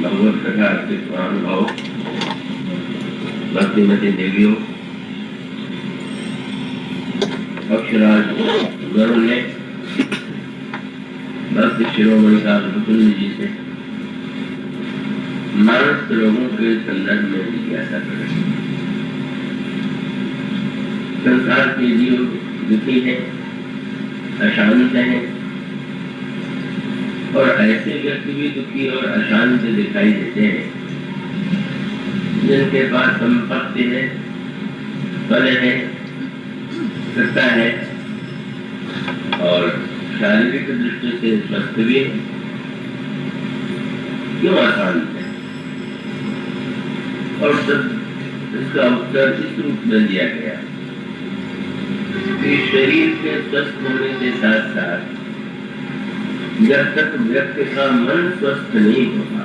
भगवत कथा के महानुभाव भक्तिमती देवियों, अक्षराज वरुण ने भक्ति शिरोमणि साधु कुंज जी से मानस लोगों के संदर्भ में जिज्ञासा कर संसार के जीव दुखी है, अशांत है और ऐसे व्यक्ति भी दुखी और अशांत दिखाई देते हैं जिनके पास संपत्ति है, बल है, सत्ता है और शारीरिक दृष्टि से स्वस्थ भी है। क्यों अशांत है? और सब इसका उत्तर इस रूप में दिया गया कि शरीर के स्वस्थ होने के साथ साथ जब तक व्यक्ति का मन स्वस्थ नहीं होगा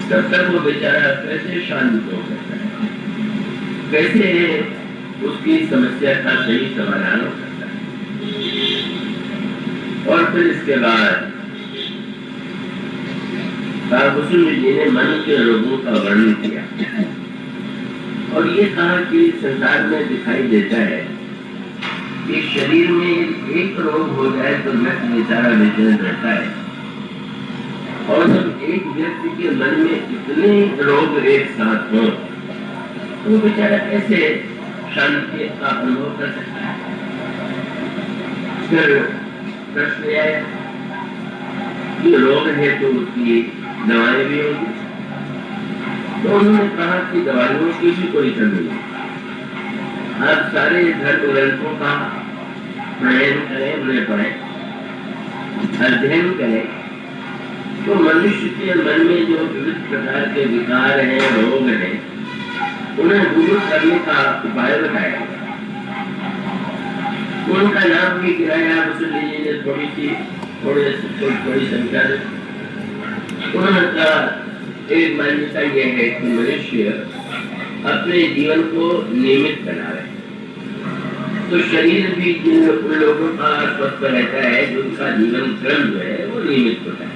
तब तक वो बेचारा कैसे शांत हो सकता है, कैसे उसकी समस्या का सही समाधान हो सकता है। और फिर इसके बाद काकुसुम जी ने मन के रोगों का वर्णन किया और ये कहा कि संसार में दिखाई देता है कि शरीर में एक रोग हो जाए तो व्यक्ति बेचारा बेचैन रहता है और जब एक व्यक्ति के मन में इतने रोग एक साथ हो तो बेचारा कैसे शांति का अनुभव कर सकता है। फिर प्रश्न आया कि रोग है तो उसकी दवाएं भी होगी, तो उन्होंने कहा कि दवाइयों की भी कोई कमी नहीं। आप सारे धर्म ग्रंथों का प्रयत्न करें, उन्हें पढ़ें, अध्ययन करें तो मनुष्य के मन में जो विविध प्रकार के विकार हैं, रोग हैं, उन्हें दूर करने का उपाय बताया। उनका नाम भी गिराया मुसल्ली जी ने थोड़ी संख्या में। उन्होंने कहा एक मान्यता यह है कि मनुष्य अपने जीवन को नियमित बनावे तो शरीर भी जिन लोगों का स्वस्थ रहता है, जिनका जीवन क्रम जो है वो नियमित होता है।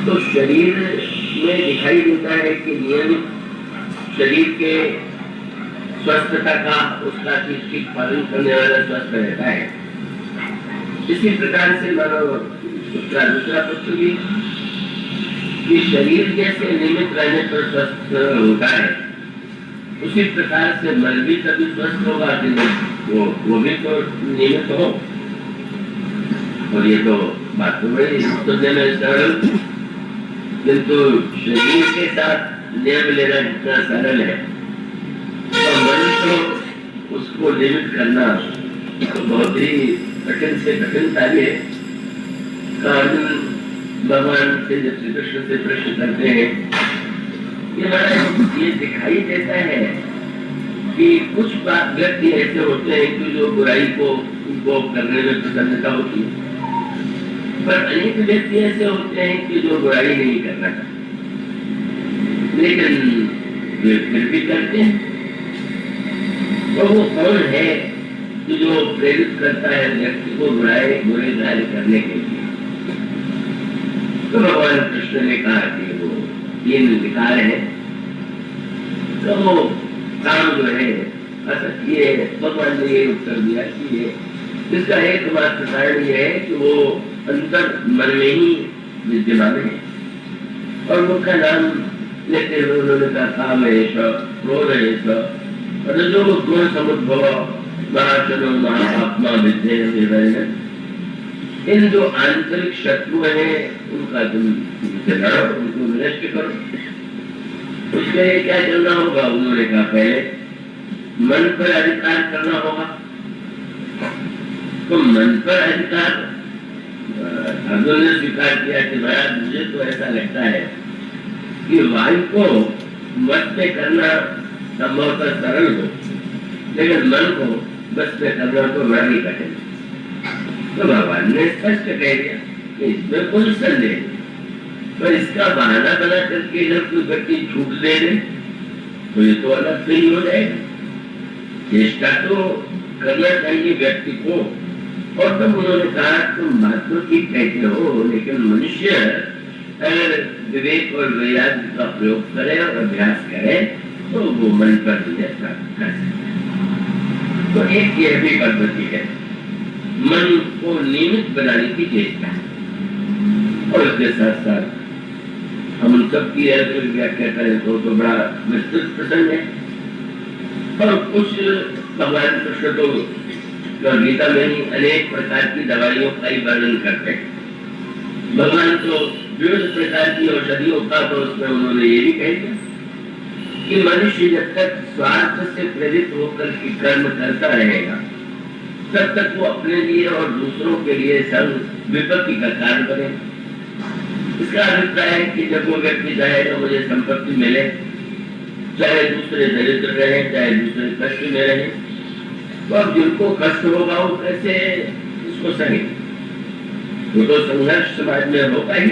तो शरीर में दिखाई देता है कि नियमित शरीर के स्वस्थता का उसका ठीक पालन करने वाला स्वस्थ रहता है। इसी प्रकार से मानो उसका दूसरा पक्ष भी कि शरीर जैसे नियमित रहने पर स्वस्थ होता है, उसी प्रकार से मन भी तभी स्वस्थ होगा कि वो भी तो नियमित हो। और ये तो बात तो बड़ी सुनने में सरल, किंतु शरीर के साथ नियम लेना जितना सरल है और मन तो उसको नियमित करना तो बहुत ही कठिन से कठिन कार्य है। भगवान से जब श्री कृष्ण से प्रश्न करते हैं ये दिखाई देता है कि कुछ व्यक्ति ऐसे होते हैं कि जो बुराई को उनको करने में प्रसन्नता होती है, पर अनेक व्यक्ति ऐसे होते हैं कि जो बुराई नहीं करना चाहते लेकिन वे फिर भी करते हैं। तो वो कौन है कि जो प्रेरित करता है व्यक्ति को बुरे कार्य करने के लिए? तो भगवान कृष्ण ने कहा कि वो 3 विकार है। तो वो काम जो है ये भगवान ने ये उत्तर दिया कि ये इसका एकमात्र कारण ये है कि वो अंतर मन में ही विद्यमान है। और उनका नाम लेते हुए उन्होंने कहा कामेश, क्रोधेश, जो गुण समुद्भव, महाचलो, महात्मा, विद्या, इन जो आंतरिक शत्रु हैं उनका तुम लड़ो, उनको नष्ट करो। उसके लिए क्या करना होगा? उन्होंने कहा पहले मन पर अधिकार करना होगा। तो मन पर अधिकार अर्जुन ने स्वीकार किया कि महाराज मुझे तो ऐसा लगता है कि वायु को वश में करना संभवतः सरल हो, लेकिन मन को वश में करना तो बड़ा ही कठिन। तो भगवान ने स्पष्ट कह दिया कि इसमें कोई संदेह नहीं, पर इसका बहाना बना करके जब कोई व्यक्ति छूट दे तो ये तो अलग से ही हो जाएगा। चेष्टा तो करना चाहिए व्यक्ति को। और तब उन्होंने कहा तुम बात तो ठीक कहते हो, लेकिन मनुष्य अगर विवेक और वैराग्य का प्रयोग करे और अभ्यास करे तो वो मन पर विजय प्राप्त कर सकता है। तो एक यह भी पद्धति है, मन को नियमित बनाने की चेष्टा, और इसके साथ साथ हम उन सब की व्याख्या करें तो बड़ा विस्तृत प्रसंग है। और कुछ भगवान कृष्ण तो गीता में ही अनेक प्रकार की दवाइयों का ही वर्णन करते हैं। भगवान तो विविध प्रकार की औषधियों का तो उसमें उन्होंने ये भी कह दिया कि मनुष्य जब तक स्वार्थ से प्रेरित होकर के कर्म करता रहेगा तब तक वो अपने लिए और दूसरों के लिए सब विपत्ति का कारण बनेगा। इसका अभिप्राय है कि जब वो व्यक्ति चाहेगा मुझे संपत्ति मिले, चाहे दूसरे दरिद्र रहे, चाहे दूसरे कष्ट में रहे, तो अब जिनको कष्ट होगा वो कैसे इसको सहे? वो तो संघर्ष समाज में होगा ही।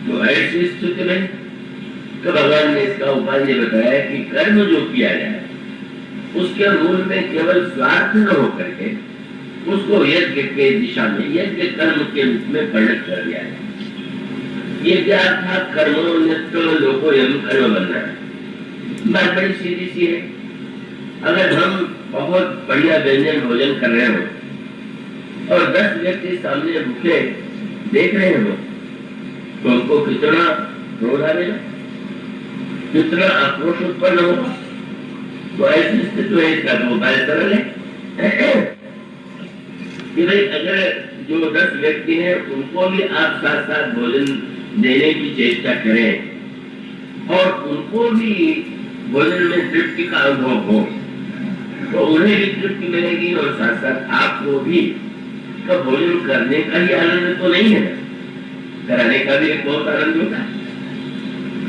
तो ऐसी स्थिति में तो भगवान ने इसका उपाय ये बताया कि कर्म जो किया जाए उसके मूल में केवल स्वार्थ न हो करके उसको यज्ञ के दिशा में, यज्ञ कर्म के रूप में परिणत कर दिया जाए। ये क्या था? कर्मों नित्य लोको यम कर्म बनना है। बात बड़ी सीधी सी है। अगर हम बहुत बढ़िया व्यंजन भोजन कर रहे हो और 10 व्यक्ति सामने भूखे देख रहे हो तो उनको कितना क्रोध आएगा, कितना आक्रोश उत्पन्न होगा। तो ऐसी स्थिति में इसका तो उपाय सरल है कि भाई अगर जो 10 व्यक्ति हैं उनको भी आप साथ साथ भोजन देने की चेष्टा करें और उनको भी भोजन में तृप्ति का अनुभव हो तो उन्हें भी तृप्ति मिलेगी और साथ साथ आपको भी तो भोजन करने का ही आनंद तो नहीं है, कराने का भी एक बहुत आनंद होता है।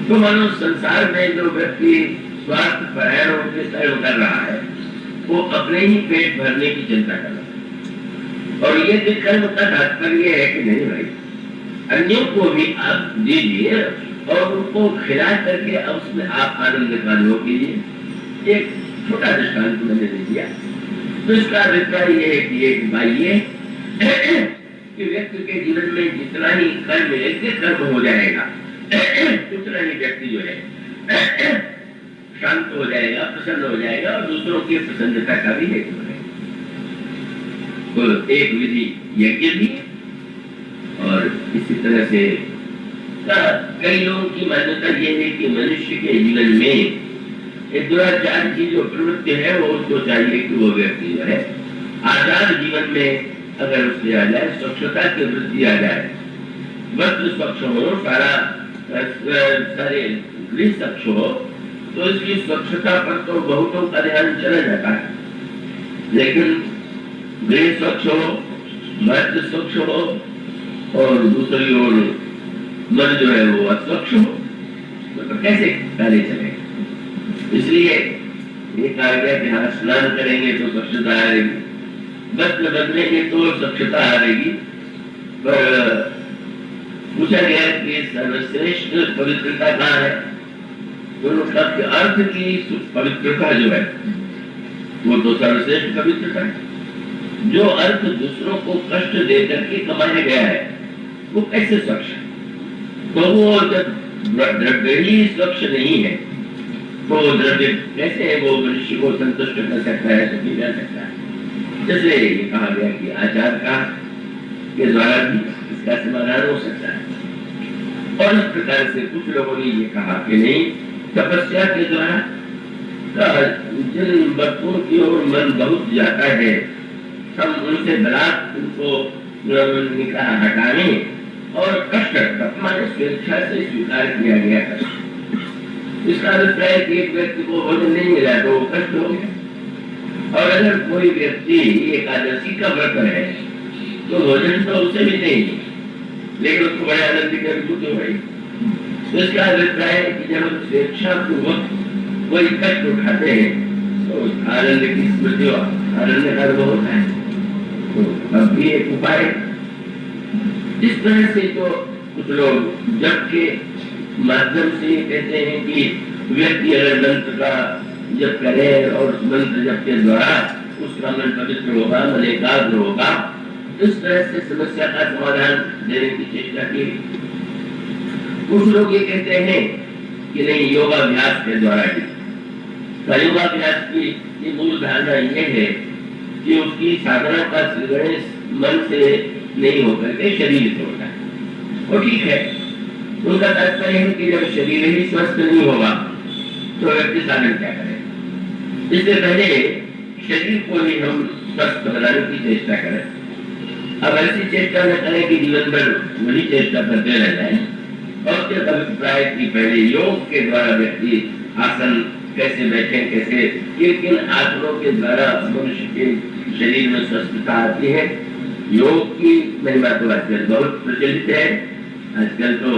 तो मानो संसार में जो व्यक्ति स्वार्थ परायण होकर कर्म कर रहा है वो अपने ही पेट भरने की चिंता कर रहा है। और ये भी कर्म का तात्पर्य है कि नहीं भाई अन्यों को भी आप दीजिए और उनको खिला करके उसमें आप आनंद का अनुभव कीजिए। एक छोटा दृष्टांत मैंने दे दिया। तो इसका अभिप्राय ये है कि एक बाह्य कि व्यक्ति के जीवन में जितना ही कर्म यज्ञ कर्म हो जाएगा उतना ही व्यक्ति जो है शांत हो जाएगा, प्रसन्न हो जाएगा और दूसरों की प्रसन्नता का भी हेतु बनेगा। तो एक विधि यज्ञ भी और इसी तरह से कई लोगों की मान्यता ये है कि मनुष्य के जीवन में एक दुराचार की जो प्रवृत्ति है वो उसको चाहिए कि वो व्यक्ति जो है आचार जीवन में अगर उससे आ जाए, स्वच्छता की वृद्धि आ जाए, वस्त्र स्वच्छ हो, सारे गृह स्वच्छ हो तो इसकी स्वच्छता पर तो बहुतों का ध्यान चला जाता है। लेकिन गृह स्वच्छ हो, वस्त्र स्वच्छ हो और दूसरी ओर मन जो है वो अस्वच्छ हो तो कैसे कार्य चलेगा? इसलिए ये कहा गया कि हाँ स्नान करेंगे तो स्वच्छता आएगी, वस्त्र बदलेंगे तो स्वच्छता आएगी। पर पूछा गया कि सर्वश्रेष्ठ पवित्रता कहाँ है? तो मतलब अर्थ की पवित्रता जो है वो तो सर्वश्रेष्ठ पवित्रता है। जो अर्थ दूसरों को कष्ट देकर के कमाया गया है वो कैसे स्वच्छ है? तो वो जब द्रव्य ही स्वच्छ नहीं है तो द्रव्य कैसे है वो मनुष्य को संतुष्ट कर सकता है, सुखी कर सकता है? जैसे ये कहा गया कि आचार का के द्वारा भी इसका समाधान हो सकता है। और इस प्रकार से कुछ लोगों ने ये कहा कि नहीं, तपस्या के द्वारा जिन वस्तुओं की ओर मन बहुत जाता है हम उनसे बलात् उनको निकाह हटाने और कष्ट हमारे स्वेच्छा से स्वीकार किया गया कष्ट। इसका अभिप्राय कि एक व्यक्ति को भोजन नहीं मिला तो वो कष्ट हो गया। और अगर कोई व्यक्ति एकादशी का व्रत है तो भोजन तो उसे भी नहीं लेकिन उसको बड़े आनंद की अनुभूति हो गई। तो इसका अभिप्राय है कि जब हम स्वेच्छा पूर्वक कोई कष्ट उठाते हैं तो आनंद की स्मृति और आनंद का अनुभव होता है। तो अब भी एक उपाय इस तरह से तो कुछ लोग जब के माध्यम से कहते हैं कि व्यक्ति अगर मंत्र का जप करे और उस मंत्र जप के द्वारा उसका मन पवित्र होगा, मन एकाग्र होगा, इस तरह से समस्या का समाधान देने की चेष्टा की। कुछ लोग ये कहते हैं कि नहीं, योगाभ्यास के द्वारा ही। योगाभ्यास की ये मूल धारणा ये है कि उसकी साधना का गणेश मन से नहीं होकर के शरीर से होता है। वो ठीक है, उनका तात्पर्य है कि जब शरीर ही स्वस्थ नहीं होगा तो व्यक्ति साधन क्या करे। इससे पहले शरीर को ही हम स्वस्थ बनाने की चेष्टा करें। अब ऐसी चेष्टा न करें कि जीवन भर वही चेष्टा करते रह जाए। और क्या अभिप्राय की पहले योग के द्वारा व्यक्ति आसन कैसे बैठे, कैसे किन आसनों के द्वारा मनुष्य के शरीर में स्वस्थता आती है। योग की महिमा तो आजकल बहुत प्रचलित है। आजकल तो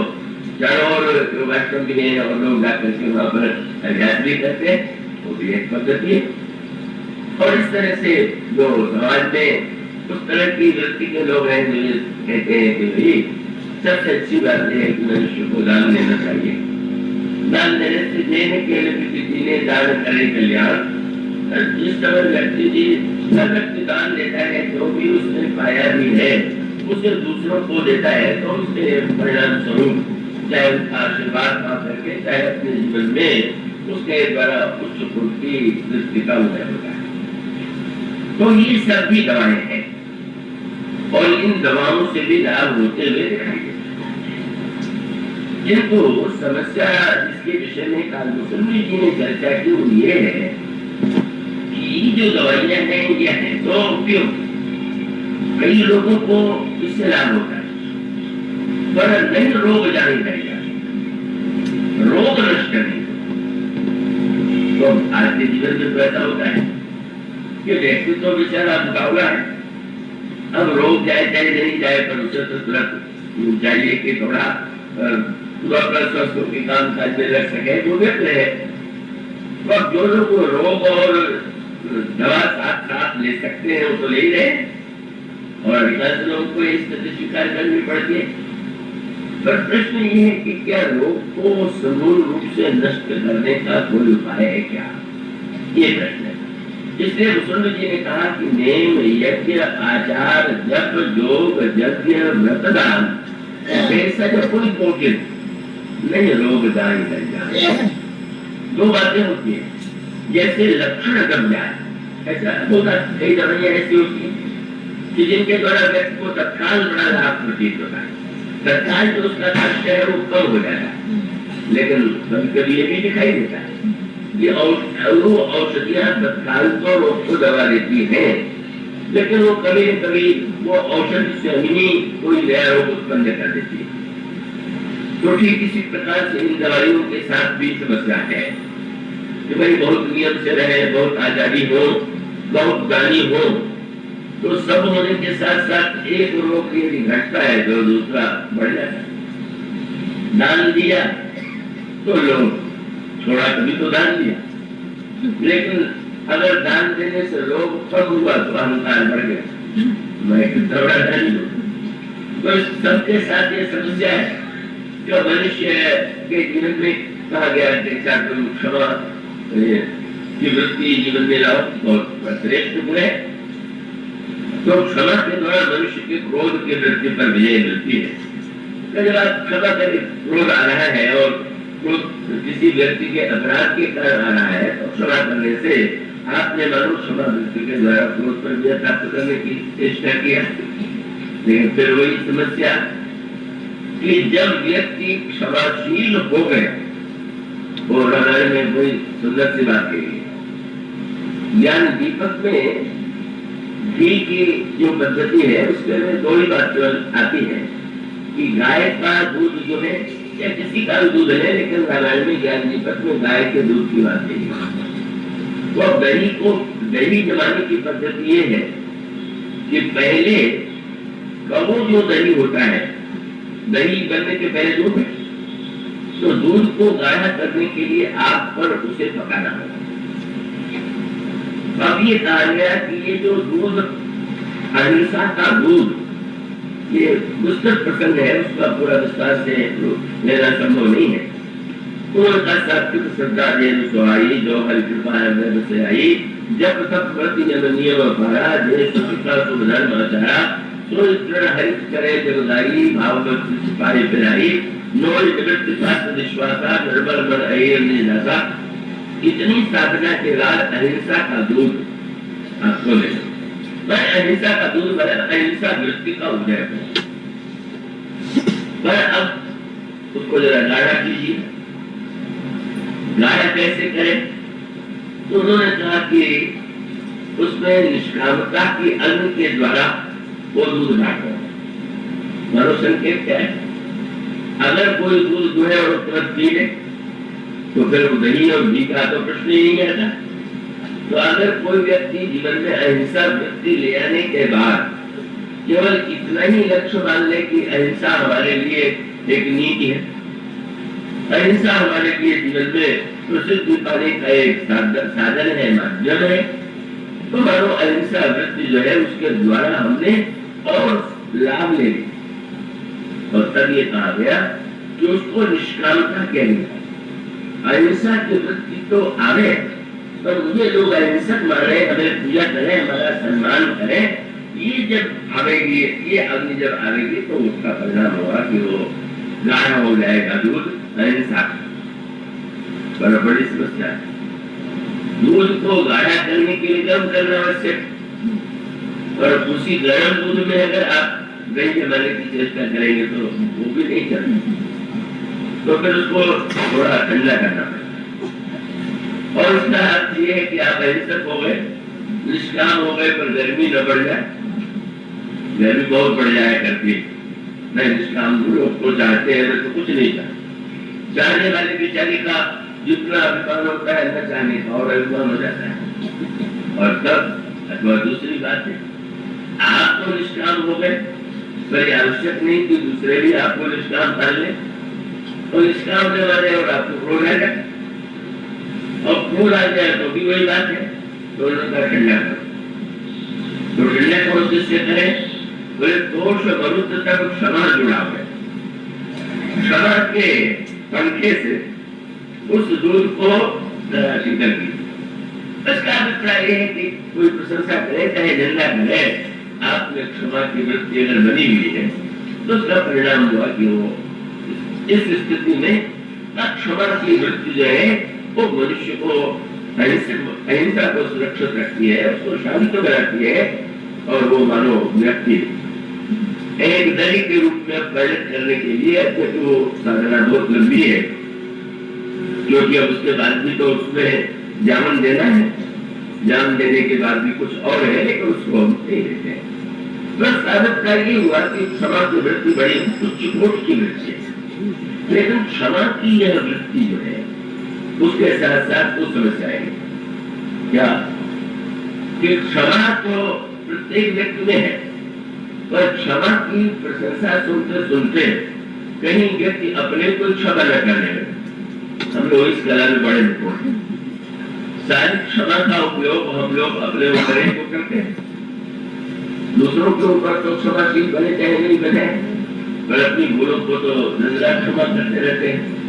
चारों ओर योगाश्रम भी है और लोग जाकर के वहां पर अभ्यास भी करते हैं, वो भी एक पद्धति है। और इस तरह से जो समाज में उस तरह की वृत्ति के लोग हैं जो ये कहते हैं कि भाई सबसे अच्छी बात यह है कि मनुष्य को दान देना चाहिए। दान देने से देने के लिए किसी ने दान करे कल्याण। जिस समय व्यक्ति जी व्यक्ति दान देता है जो भी उसने पाया भी है उसे दूसरों को देता है तो उसके परिणाम स्वरूप चाहे उसका आशीर्वाद पा करके चाहे अपने जीवन में उसके द्वारा उच्च गुण की दृष्टि का उदय होता है। तो ये सब भी दवाएं हैं और इन दवाओं से भी लाभ होते हुए दिखाई देते। किंतु समस्या जिसके विषय में कालभूषण जी ने चर्चा की वो ये है कि जो दवाइयां हैं ये है तो उपयोग कई लोगों को इससे लाभ होता है, पर नहीं रोग जाने जाएगा, रोग नष्ट नहीं। तो आज के जीवन में तो ऐसा होता है कि व्यक्ति तो बेचारा मुकाबला है। अब रोग जाए चाहे नहीं जाए पर उसे तो तुरंत चाहिए कि थोड़ा स्वास्थ्य के काम काज में रख सके वो व्यक्त है। तो अब जो लोग रोग और दवा साथ साथ ले सकते हैं वो तो ले ही रहे और अधिकांश लोगों को इस तरह स्वीकार करनी पड़ती है। पर प्रश्न ये है कि क्या रोग को समूल रूप से नष्ट करने का कोई उपाय है क्या, ये प्रश्न है। इसलिए भूषण जी ने कहा कि नेम यज्ञ आचार जप योग यज्ञ व्रतदान ऐसा जो कोई कोटिन नहीं रोग दान कर जाए। दो बातें होती है, जैसे लक्षण कम जाए ऐसा होता, कई दवाइयां ऐसी होती है कि जिनके द्वारा व्यक्ति को तत्काल बड़ा लाभ प्रतीत होता है, तत्काल जो उसका खर्च है वो कम हो जाता है। लेकिन कभी कभी ये भी दिखाई देता है कि वो औषधियां तत्काल तो रोग को दवा देती है लेकिन वो कभी न कभी वो औषधि से ही कोई नया रोग उत्पन्न कर देती है। तो ठीक इसी प्रकार से इन दवाइयों के साथ भी समस्या है कि भाई बहुत नियम से रहे, बहुत आजादी हो, बहुत गानी हो, तो सब होने के साथ साथ एक रोग यदि घटता है तो दूसरा बढ़ जाता है। दान दिया तो लोग थोड़ा कभी तो दान दिया, लेकिन अगर दान देने से लोग कम हुआ तो अहंकार बढ़ गया, मैं कितना बड़ा दानी हूँ। तो सबके साथ ये समस्या है जो मनुष्य के जीवन में कहा गया है तुम क्षमा की वृत्ति जीवन में लाओ, बहुत श्रेष्ठ गुण है। तो क्षमा के द्वारा मनुष्य के क्रोध की वृत्ति पर विजय मिलती है। जब आप क्षमा करें, क्रोध आ रहा है और क्रोध किसी व्यक्ति के अपराध के कारण आ रहा है तो क्षमा करने से आपने मानो क्षमा वृत्ति के द्वारा क्रोध पर विजय प्राप्त करने की चेष्टा किया। लेकिन फिर वही समस्या कि जब व्यक्ति क्षमाशील हो गया, वो रामायण में कोई सुंदर सी बात कही। ज्ञान दीपक में घी की जो पद्धति है उसमें दो ही बात आती है कि गाय का दूध जो है या किसी का दूध है, लेकिन रामायण में ज्ञान दीपक में गाय के दूध की बात कही। तो दही को दही जमाने की पद्धति ये है कि पहले कबो जो दही होता है, दही बनने के पहले दूध है, तो दूध को गाढ़ा करने के लिए आग पर उसे पकाना होगा। अब ये कहा गया कि ये जो दूध अहिंसा का दूध, ये विस्तृत प्रसंग है, उसका पूरा विस्तार से लेना संभव नहीं है। सात्विक श्रद्धा जो हरि कृपा से आई, जब तक प्रति जन नियम पारा देश शुभ धर्म आचारा, हरि करे जगदाई भाव सिपाही फिराई, नोई निवृत्ति शास्त्र विश्वासा निर्बल मन अय्यर निजासा, इतनी साधना के बाद अहिंसा का दूध आपको ले, मैं अहिंसा का दूध बना, अहिंसा वृत्ति का उदय हो। पर अब उसको जरा गाढ़ा कीजिए। गाढ़ा कैसे करें? तो उन्होंने कहा कि उसमें निष्कामता की अग्नि के द्वारा वो दूध बांटो। मानो संकेत क्या है? अगर कोई दूध दुहे और तुरंत पी ले तो फिर वो दही और घी का तो प्रश्न ही नहीं आता। तो अगर कोई व्यक्ति जीवन में अहिंसा वृत्ति ले आने के बाद केवल इतना ही लक्ष्य मान ले कि अहिंसा हमारे लिए एक नीति है, अहिंसा हमारे लिए जीवन में प्रसिद्धि पाने का एक साधन है, माध्यम है, तो मानो अहिंसा वृत्ति जो है उसके द्वारा हमने और लाभ ले लिया। और तब ये कहा गया कि उसको निष्कामता कहेंगे। अहिंसा की वृत्ति तो आवे, पर मुझे लोग अहिंसक माने, हमें पूजा करें, हमारा सम्मान करें, ये जब आवेगी, ये अग्नि जब आवेगी तो उसका परिणाम होगा कि वो गाढ़ा हो जाएगा दूध अहिंसा। बड़ी समस्या है। दूध को गाढ़ा करने के लिए गर्म करना आवश्यक, और उसी गर्म दूध में अगर आप दही जमाने की चेष्टा करेंगे तो वो भी नहीं चलेगा, तो फिर उसको थोड़ा ठंडा करना पड़ेगा। और उसका अर्थ ये है कि आप अहिंसक हो गए, निष्काम हो गए, पर गर्मी न बढ़ जाए। गर्मी बहुत बढ़ जाए करती, मैं निष्काम लोग को चाहते हैं तो कुछ नहीं चाहते। चाहने वाले बेचारे का जितना अभिमान होता है न चाहने का और अभिमान हो जाता है। और तब अथवा दूसरी बात है, आप तो निष्काम हो गए, पर आवश्यक नहीं कि दूसरे भी आपको निष्काम कर ले। तो निष्काम होने वाले और आपको क्रोध आ जाए, और क्रोध आ जाए तो भी वही बात है, दोनों का ठंडा करो। तो ठंडा को जिससे करें बोले दोष मरुद तक क्षमा जुड़ा हुआ है। क्षमा के पंखे से उस दूध को शीतल की। इसका अभिप्राय यह है कि कोई प्रशंसा करे चाहे निंदा करे, आपने क्षमा की वृत्ति अगर बनी हुई है तो उसका परिणाम हुआ कि वो इस स्थिति में क्षमा की वृत्ति जो है वो मनुष्य को अहिंसा को सुरक्षित रखती है, उसको शांत बनाती है, और वो मानो व्यक्ति एक दही के रूप में परिणत करने के लिए वो साधना बहुत लंबी है, क्योंकि अब उसके बाद भी तो उसमें जामन देना है, जामन देने के बाद भी कुछ और है, लेकिन उसको हम नहीं देते हैं। बस साबित का ये हुआ कि क्षमा की वृत्ति बड़ी उच्च कोटि की वृत्ति है, लेकिन क्षमा की यह वृत्ति जो है उसके साथ साथ कुछ समस्याएं क्या कि क्षमा तो प्रत्येक व्यक्ति में है, पर क्षमा की प्रशंसा सुनते सुनते कहीं व्यक्ति अपने को क्षमा न करने लगे। हम लोग इस कला में बड़े निपुण हैं। सारी क्षमा का उपयोग हम लोग अपने ऊपर को करते हैं, दूसरों के ऊपर तो क्षमाशील बने चाहे नहीं बने, पर अपनी भूलों को तो नजरा क्षमा करते रहते हैं।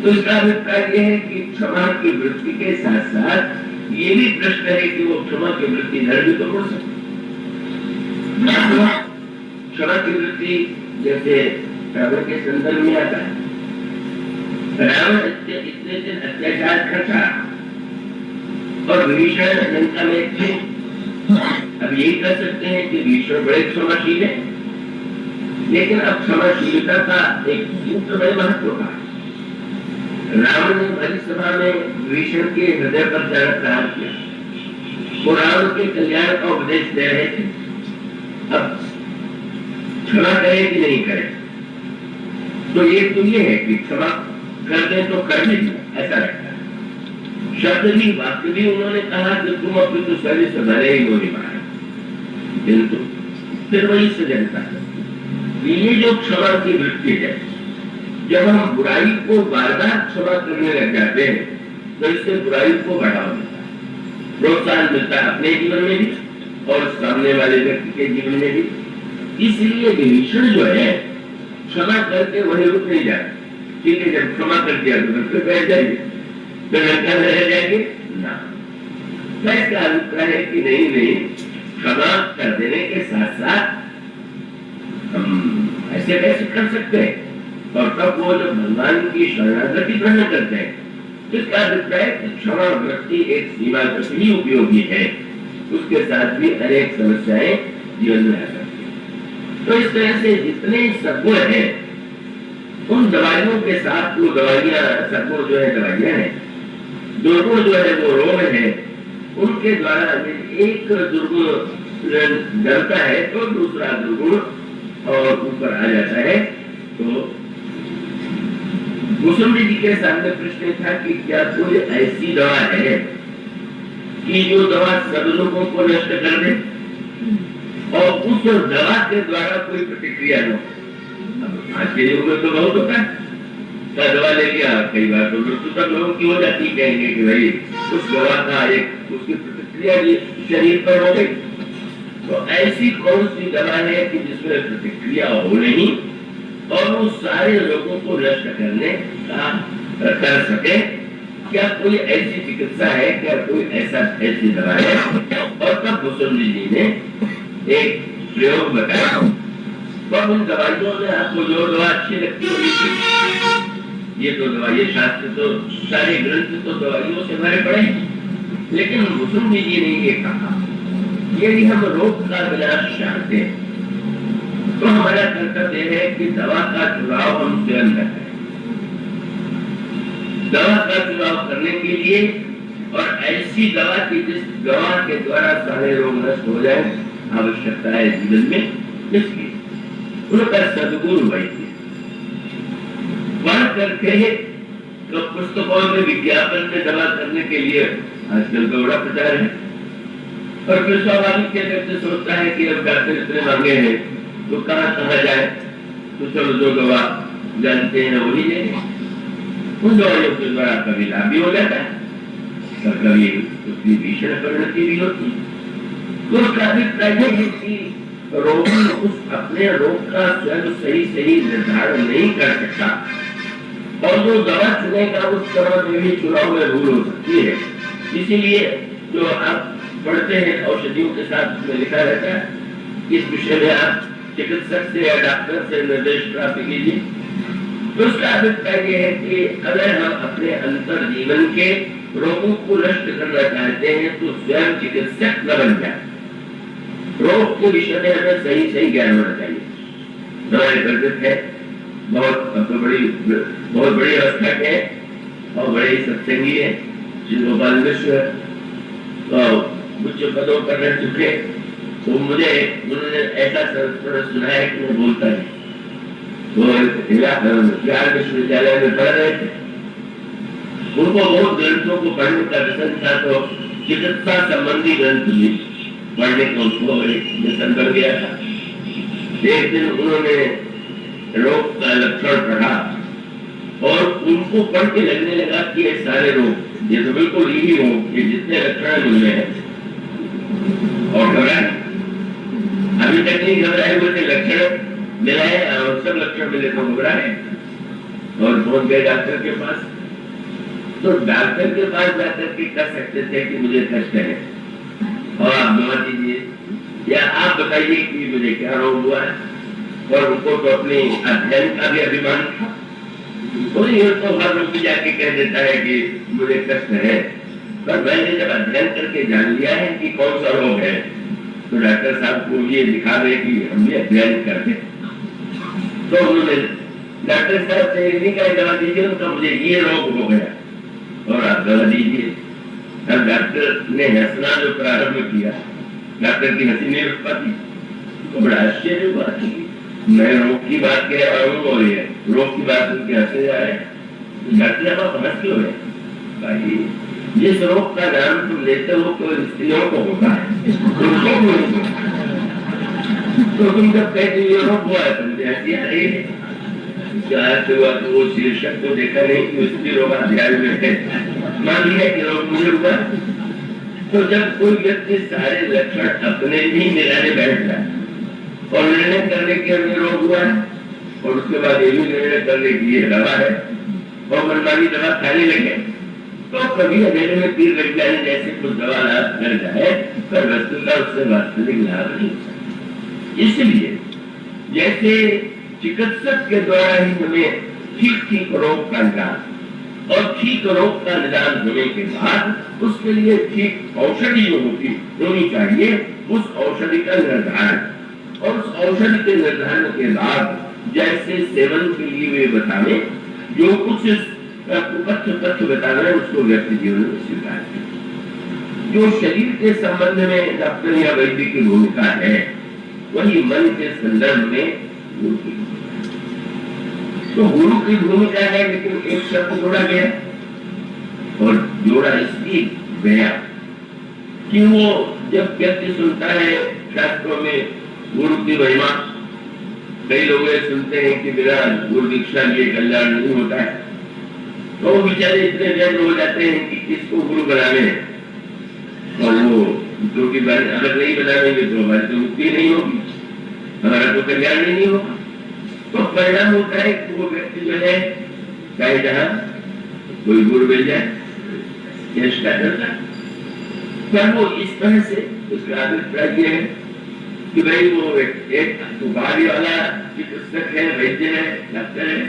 तो इसका अभिप्राय यह है कि क्षमा की वृत्ति के साथ साथ ये भी प्रश्न है कि वो क्षमा की वृत्ति घर भी तो हो सकती। क्षमा की वृत्ति जैसे रावण के संदर्भ में आता है, रावण इतने दिन अत्याचार करता और विभीषण लंका में थे। अब यही कर सकते हैं कि विभीषण बड़े क्षमाशील है, लेकिन अब क्षमाशीलता का एक बड़े महत्व का रावण ने भरी सभा में विभीषण के हृदय पर चढ़ प्रहार किया। वो रावण के कल्याण का उपदेश दे रहे थे। अब क्षमा करें कि नहीं करें, तो ये है कि क्षमा कर दे तो कर दे, ऐसा लगता है। शब्द भी वाक्य भी उन्होंने कहा कि तुम अपनी तो शरीर से भले ही गोली मारे, किंतु फिर वही सजनता है। ये जो क्षमा की वृत्ति है, जब हम बुराई को बार बार क्षमा करने लग जाते हैं तो इससे बुराई को बढ़ावा मिलता है, प्रोत्साहन मिलता है अपने जीवन में भी और सामने वाले व्यक्ति के जीवन में भी। इसलिए विभीषण जो है क्षमा करके वही रुक नहीं जाए। ठीक है, जब क्षमा कर दिया तो फिर बैठ जाएंगे, फिर लंका में रह जाएंगे ना। इसका अभिप्राय है कि नहीं, क्षमा कर देने के साथ साथ हम ऐसे कैसे कर सकते हैं और तब वो जब भगवान की शरणागति ग्रहण करते हैं, जिसका अभिप्राय क्षमा वृत्ति एक सीमा तक ही उपयोगी है, उसके साथ भी अनेक समस्याएं जीवन में आ सकती हैं। तो इस तरह से जितने सद्गुण है, उन दवाइयों के साथ वो दवाइयां, सद्गुण जो है दवाइयां है, दुर्गुण जो है वो रोग है, उनके द्वारा एक दुर्गुण डरता है तो दूसरा दुर्गुण और ऊपर आ जाता है। तो मुसम्मी जी के सामने प्रश्न था कि क्या कोई ऐसी दवा है कि जो दवा सब लोगों को नष्ट कर दे और उस दवा के द्वारा कोई प्रतिक्रिया न हो। आज के युग में तो बहुत होता है, दवा ले लिया, कई बार तो मृत्यु तक लोगों की हो जाती, कहेंगे कि भाई उस दवा का एक उसकी प्रतिक्रिया शरीर पर हो गई। तो ऐसी कौन सी दवा है कि जिसमें प्रतिक्रिया हो नहीं और वो सारे लोगों को नष्ट करने का कर सके? क्या कोई ऐसी चिकित्सा है, क्या कोई ऐसी दवा है? और तब मुसम्मी जी ने एक प्रयोग बताया। तो उन दवाइयों में आपको जो दवा अच्छी लगती होगी, ये तो दवाई शास्त्र तो सारे ग्रंथ तो दवाइयों से भरे पड़े, लेकिन मुसम्मी जी ने ये कहा, यदि हम रोग का विनाश चाहते हैं तो हमारा कर्तव्य है कि दवा का चुनाव हम स्वयं करें। दवा का चुनाव करने के लिए और ऐसी दवा की जिस दवा के द्वारा सारे रोग नष्ट हो जाए, आवश्यकता है जीवन में। इसलिए उनका सद्गुरु वैद्य पढ़ करके तो पुस्तकों में विज्ञापन में दवा करने के लिए आजकल तो बड़ा प्रचार है, और फिर स्वाभाविक व्यक्ति सोचता है कि अब डॉक्टर इतने महंगे हैं तो कहाँ जाए, तो चलो जो दवा जानते हैं वही लेंगे। उन दवाइयों के द्वारा कभी लाभ भी हो जाता है और कभी उसकी भीषण परिणति भी होती है। तो उसका अभिप्राय है कि रोगी उस अपने रोग का स्वयं सही निर्धारण नहीं कर सकता, और जो दवा चुनेगा उस तरह में भी चुनाव में भूल हो सकती है। इसीलिए जो आप पढ़ते हैं औषधियों के साथ में लिखा रहता है, इस विषय में आप चिकित्सक से या डॉक्टर से निर्देश प्राप्त कीजिए। तो उसका अभिप्राय यह है कि अगर हम अपने अंतर जीवन के रोगों को नष्ट करना चाहते हैं तो स्वयं चिकित्सक न बन जाए। रोग के विषय में हमें सही ज्ञान होना चाहिए। हमारे पंडित है, बहुत बड़ी अवस्था के और बड़े सत्संगी है, श्री गोपाल मिश्र उच्च पदों पर रह चुके। तो मुझे उन्होंने ऐसा संस्करण सुनाया कि मैं बोलता नहीं। वो बिहार विश्वविद्यालय में पढ़ रहे थे, उनको बहुत ग्रंथों को पढ़ने का व्यसन था, तो चिकित्सा संबंधी ग्रंथ भी पढ़ने का उनको व्यसन कर गया था। एक दिन उन्होंने रोग का लक्षण पढ़ा और उनको पढ़ के लगने लगा कि ये सारे रोग ये तो बिल्कुल यही हो, ये जितने लक्षण मिल रहे हैं, और घबराए। अभी तक नहीं घबराए हुए थे, लक्षण मिला है और सब लक्षण मिले तो घबराए और पहुंच गए डॉक्टर के पास। तो डॉक्टर के पास जाकर के कह सकते थे कि मुझे कष्ट है और आप दवा दीजिए, या आप बताइए कि मुझे क्या रोग हुआ है। और उनको तो अपने अध्ययन का भी अभिमान था, तो ये तो हर रोगी जाके कह देता है कि मुझे कष्ट है। पर मैंने जब अध्ययन करके जान लिया है कि कौन सा रोग है, तो डॉक्टर साहब को ये दिखा दे कि हम भी अध्ययन करते। तो उन्होंने डॉक्टर साहब से नहीं कहा दवा दीजिए, उनका मुझे ये रोग हो गया और आप दवा दीजिए। तब डॉक्टर ने हंसना जो प्रारंभ किया, डॉक्टर की हंसी नहीं रुक पाती, तो बड़ा आश्चर्य हुआ कि मैं रोग की बात कह रहा हूँ और ये रोग की बात उनके हंसे जा रहे हैं। डॉक्टर आप हंस क्यों है भाई, जिस रोग का नाम तुम लेते हो तो स्त्रियों को होता है, तो तुम जब कहते ये रोग हुआ है तो मुझे हंसी आ रही है। तो वो शीर्षक को देखा नहीं कि स्त्री रोग अध्याय में है, मान लिया कि रोग मुझे हुआ। तो जब कोई व्यक्ति सारे लक्षण अपने ही मिलाने बैठ जाए और निर्णय करने के लिए रोग हुआ है, और उसके बाद ये भी निर्णय करने की ये दवा है और मनमानी दवा खाने लगे, तो कभी अंधेरे में तीर लग जाने जैसे कुछ दवा लाभ कर जाए, पर वस्तुतः उससे वास्तविक लाभ नहीं। इसलिए जैसे चिकित्सक के द्वारा ही हमें ठीक रोग का निदान और ठीक रोग का निदान होने के बाद उसके लिए ठीक औषधि जो होनी चाहिए, उस औषधि का निर्धारण और उस औषधि के निर्धारण के बाद जैसे सेवन के लिए वे बतावे, जो कुछ तथ्य बतावे उसको व्यक्ति जीवन में स्वीकार करें। जो शरीर के संबंध में डॉक्टर या वैद्य की भूमिका है, वही मन के संदर्भ में गुरु की भूमिका। तो गुरु की भूमिका है, लेकिन एक शब्द जोड़ा गया और जोड़ा इसलिए गया कि वो जब व्यक्ति सुनता है शास्त्रों में गुरु की महिमा, कई लोग सुनते हैं कि बिना गुरु दीक्षा लिए कल्याण नहीं होता है, तो वो बेचारे इतने व्यग्र हो जाते हैं कि किसको गुरु बनावे, और वो जो कि अगर नहीं बनावेंगे तो हमारी तो मुक्ति नहीं होगी, हमारा तो कल्याण नहीं होगा। तो परिणाम होता है कि वो व्यक्ति जो है चाहे जहां कोई गुरु मिल जाए चेष्टा करता है, पर वो इस तरह से उसका अभिप्राय ये है कि भाई वो एक उपाधि वाला चिकित्सक है, वैद्य है, डॉक्टर है,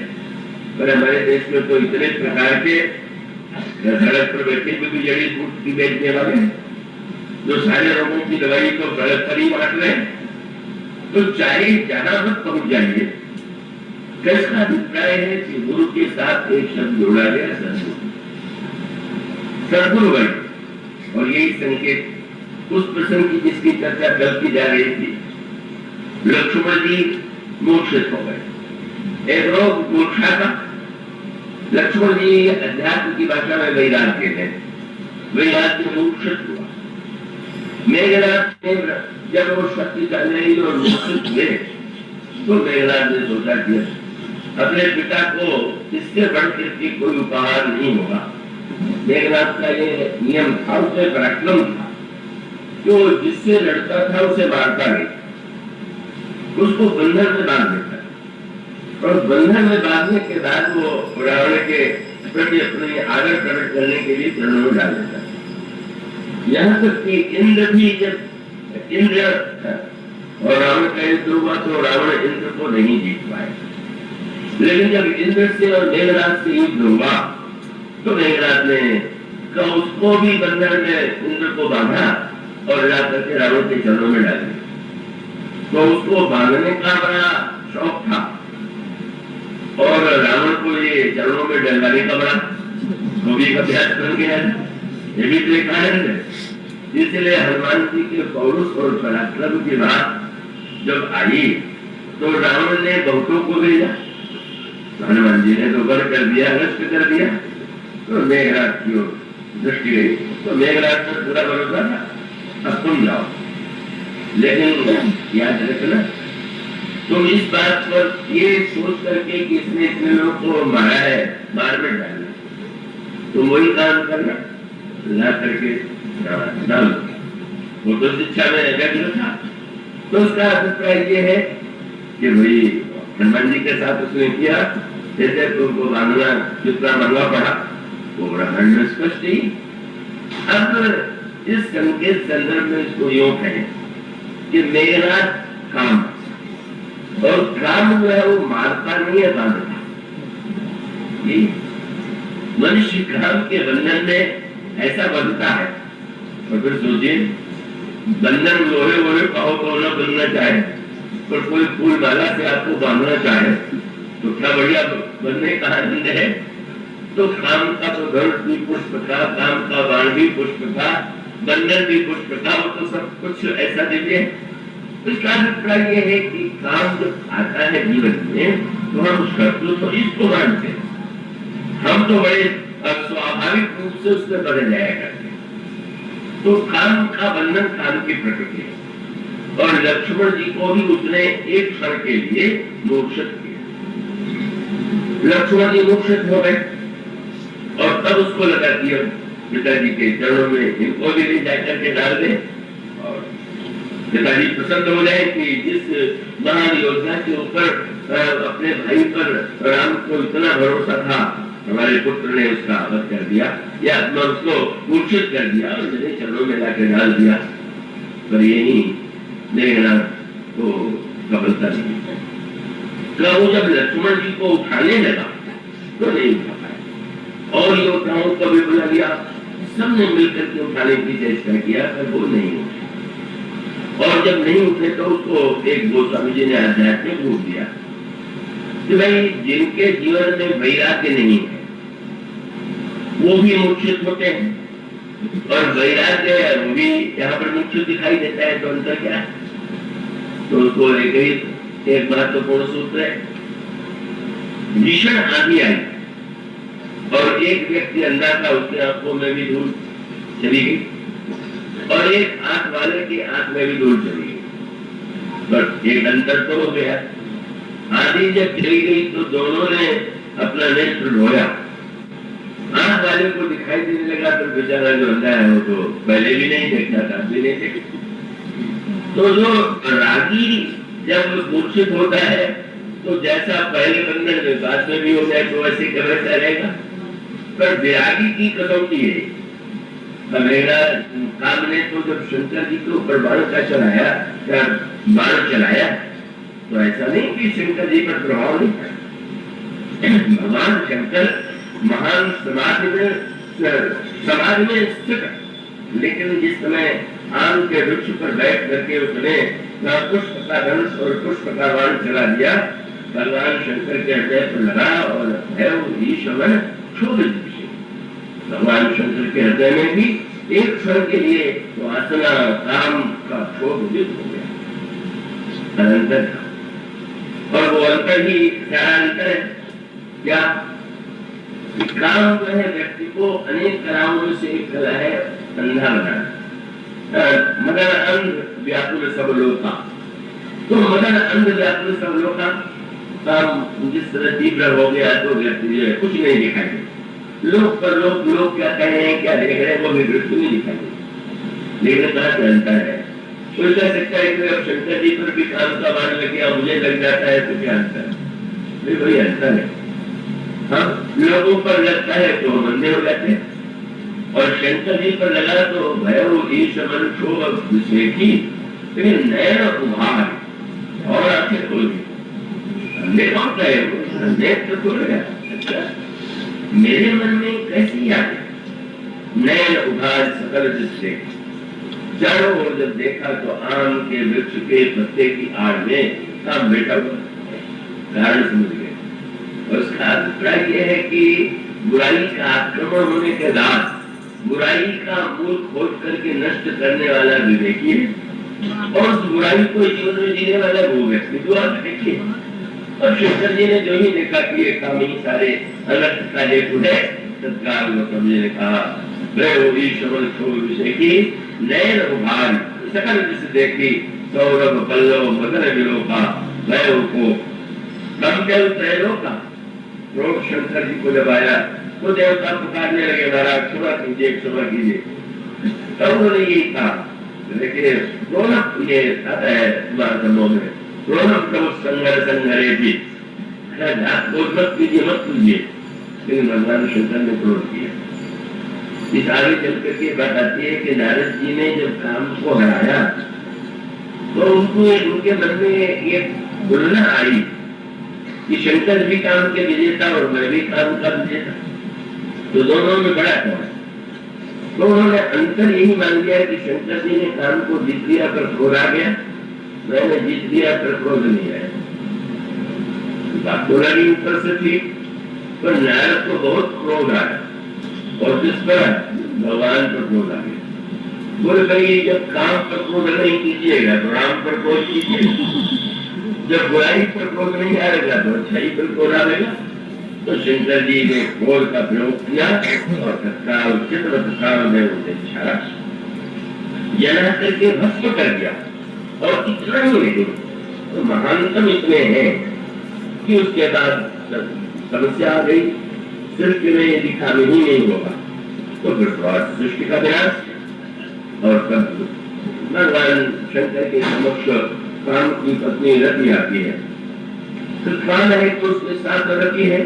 पर हमारे देश में तो इतने प्रकार के सड़क पर बैठे हुए भी जड़ी बूटी बेचने वाले हैं, जो सारे रोगों की दवाई को सड़क पर ही बांट रहे हैं। तो चाहे जहां मत पहुंच जाइए, कैसा अभिप्राय है कि गुरु के साथ एक शब्द जोड़ा गया, सदगुरु। सदगुरु भाई, और यही संकेत उस प्रसंग की जिसकी चर्चा कल की जा रही थी। लक्ष्मण जी मोक्षित हो गए, एक रोग मूर्छा का। लक्ष्मण जी अध्यात्म की भाषा में वैराग्य है, वैराग्य मोक्षित हुआ। मेघनाथ ने जब वो शक्तिशाली और मोक्षित हुए तो मेघनाथ ने सोचा कि अपने पिता को इससे बढ़कर के कोई उपहार नहीं होगा। मेघनाथ का ये नियम था, उसे पराक्रम था, जो जिससे लड़ता था उसे मारता नहीं, उसको बंधन में बांध देता, और बंधन में बांधने के बाद वो रावण के प्रति अपने आदर प्रकट करने के लिए चरणों में डाल देता। यहाँ तक कि इंद्र भी, जब इंद्र और रावण का युद्ध हुआ तो रावण इंद्र को नहीं जीत पाए, लेकिन जब इंद्र से और मेघनाथ से युद्ध हुआ तो मेघनाथ ने उसको भी बंधन में इंद्र को बांधा और जाकर के रावण के चरणों में डाल दिया। तो उसको बांधने का बड़ा शौक था और रावण को ये चरणों में डलवाने का बड़ा वो भी अभ्यास कर गया। ये भी तो एक आनंद है। इसलिए हनुमान जी के पौरुष और पराक्रम की बात जब आई तो रावण ने बहुतों को भेजा, हनुमान जी ने तो बर कर दिया, नष्ट कर दिया, तो मेघनाथ की ओर दृष्टि गई। तो मेघनाथ पर पूरा भरोसा था, अब तुम जाओ, लेकिन याद रखना तुम इस बात पर ये सोच करके कि इसने इतने लोगों को मारा है, मार में डालना, तुम वही काम करना, ला करके डाल। वो तो शिक्षा में व्यग्र था। तो उसका अभिप्राय ये है कि भाई हनुमान जी के साथ उसने किया, जैसे तुमको बांधना जितना महंगा पड़ा वो ब्रह्मांड में स्पष्ट ही। अब इस संकेत संदर्भ में इसको योग है कि मेघनाथ काम, और काम जो है वो मारता नहीं है, बांधता। मनुष्य काम के बंधन में ऐसा बनता है। और फिर सोचिए, बंधन लोहे वोहे कहो तो न बनना चाहे, पर कोई फूल माला से आपको बांधना चाहे तो क्या बढ़िया बनने का आनंद है। तो काम का तो धनुष भी पुष्प था, काम का बाण भी पुष्प था, बंधन भी पुष्प था, वो तो सब कुछ ऐसा दिव्य है। इसका अभिप्राय ये है कि काम जब आता है जीवन में तो हम उसका तो इसको मानते हैं, हम तो बड़े स्वाभाविक रूप से उससे बदल जाया करते हैं। तो काम का बंधन काम की प्रकृति है, और लक्ष्मण जी को भी उसने एक क्षण के लिए मोक्षित किया। लक्ष्मण जी मोक्षित हो गए और तब उसको लगा कि पिताजी के चरणों में इनको भी ले जाकर के डाल दे और पिताजी प्रसन्न हो जाए कि जिस महान योजना के ऊपर अपने भाई पर राम को इतना भरोसा था, हमारे पुत्र ने उसका वध कर दिया या उसको मूर्छित कर दिया और मेरे चरणों में लाकर डाल दिया। पर यही मेघनाथ को सफलता नहीं। तो वो जब लक्ष्मण जी को उठाने लगा तो नहीं उठा पाया, और योद्धाओं को भी बुला लिया, सबने मिलकर के उठाने की चेष्टा किया पर वो नहीं उठे। और जब नहीं उठे तो उसको एक गोस्वामी जी ने आध्यात्मिक रूप दिया कि भाई जिनके जीवन में वैराग्य नहीं है वो भी मूर्छित होते हैं, और वैराग्य वो भी यहाँ पर मूर्छित दिखाई देता है, तो अंतर क्या है? तो उसको एक महत्वपूर्ण सूत्र है, भीषण आंधी आई और एक व्यक्ति अंधा था, उसकी आंखों में भी धूल चली गई, और एक आंख वाले की आंख में भी धूल चली गई, बस एक अंतर तो हो गया। आंधी जब चली गई तो दोनों ने अपना नेत्र धोया, आंख वाले को दिखाई देने लगा, तो बेचारा जो अंधा है वो तो पहले भी नहीं देखता था, भी नहीं देखता। तो जो रागी जब मूर्छित होता है तो जैसा पहले बंधन में बाद में भी हो जाए तो वैसे वैसा रहेगा, पर विरागी की कसौटी है। मेरा काम ने तो जब शंकर जी के ऊपर बाण का चलाया, बाण चलाया, तो ऐसा नहीं कि शंकर जी पर प्रभाव नहीं पड़ा। भगवान शंकर महान समाज में स्थित, लेकिन जिस समय आम के वृक्ष पर बैठ करके उसने पुष्प का धनुष और पुष्प का बाण चला दिया, भगवान शंकर के हृदय पर लगा और ईश्वर क्षोभित। भगवान शंकर के हृदय में भी एक क्षण के लिए वासना काम का क्षोभ उदित हो गया, अनंतर था। और वो अंतर ही क्या अंतर है? क्या काम जो है व्यक्ति को अनेक कलाओं में से एक कला है अंधा बनाना। मदन अंध व्याकुल सब लोका, तो मदन अंध व्याकुल सब लोका काम जिस तरह तीव्र हो गया तो व्यक्ति जो है कुछ नहीं दिखाई दे, लोग पर लोग क्या कह रहे हैं, क्या देख रहे हैं, वो भी दृष्टि नहीं दिखाई दे। लेकिन कहाँ से अंतर है? कोई कह सकता है कि अब शंकर जी पर भी काम का बाण लग गया, मुझे लग जाता है, तो क्या अंतर है? कोई अंतर है? हम लोगों पर लगता है तो हम अंधे हो जाते हैं, और शंकर जी पर लगा तो भैरव ईश्वर क्षोभ विषेकी, लेकिन नैन उभार और आंखें खोल दी, अंधे कौन कहे? नेत्र खोल गया। अच्छा, मेरे मन में कैसी याद है? नैन उभार सकल दृष्टि, चारों ओर जब देखा तो आम के वृक्ष के पत्ते की आड़ में काम बैठा हुआ, कारण समझ गए। उसका अभिप्राय यह है कि बुराई का आक्रमण होने के बाद बुराई का मूल खोज करके नष्ट करने वाला विवेकी है, और उस बुराई को जीवन में जीने वाला वो व्यक्ति जो आप देखिए। और शंकर जी ने जो ही देखा कि ये काम ही सारे अनर्थ का हेतु है, तत्काल गौतम जी ने कहा विषय की नैन उभार सकल जिस देखी सौरभ पल्लव मदन विलोका वह को कम के त्रैलोका। रोग शंकर जी को जब आया तो देवता पुकारने लगे, महाराज क्षमा कीजिए, क्षमा कीजिए। तब उन्होंने यही कहा, देखिए रोनक ये आता है धर्मों में, रोनक प्रभु संघर संघरे भी मत कीजिए, मत कीजिए। लेकिन भगवान शंकर ने क्रोध किया। इस आगे चल करके बात आती है कि नारद जी ने जब काम को हराया तो उनके मन में एक तुलना आई कि शंकर भी काम के विजेता और मैं भी काम का विजेता, तो दोनों में बड़ा कौन है? तो उन्होंने अंतर यही मान लिया कि शंकर जी ने काम को जीत लिया पर क्रोध आ गया, मैंने जीत लिया पर क्रोध नहीं आया। बात तो लगी ऊपर से थी, पर नारद को बहुत क्रोध आया, और किस पर? भगवान पर क्रोध आ गया। बोले भाई जब काम पर क्रोध नहीं कीजिएगा तो राम पर क्रोध कीजिएगा, जब बुराई पर क्रोध नहीं आएगा तो अच्छाई पर क्रोध आएगा। तो शंकर जी ने क्रोध का प्रयोग किया और तत्काल चित्रवत काल में उसे छाड़ा, जला करके भस्म कर दिया। और इतना ही नहीं, तो महानतम इतने हैं कि उसके बाद समस्या आ गई, सृष्टि में यदि काम ही नहीं होगा तो फिर सृष्टि का विनाश। और तब भगवान शंकर के समक्ष काम की पत्नी रति आती है, तो काम है तो उसके साथ रति है,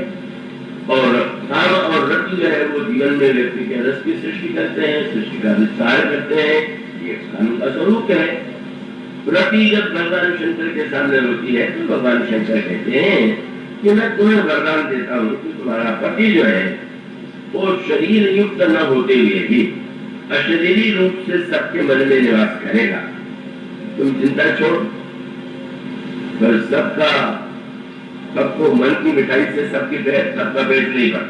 और काम और रति जो है वो जीवन में व्यक्ति के रस की सृष्टि करते हैं, सृष्टि का विस्तार करते हैं, ये काम का स्वरूप है। रति जब भगवान शंकर के सामने होती है तो भगवान शंकर कहते हैं कि मैं तुम्हें वरदान देता हूँ कि तुम्हारा पति जो है वो शरीर युक्त न होते हुए भी अशरीरी रूप से सबके मन में निवास करेगा। तुम चिंता छोड़, पर सबको मन की मिठाई से सबका पेट नहीं भर।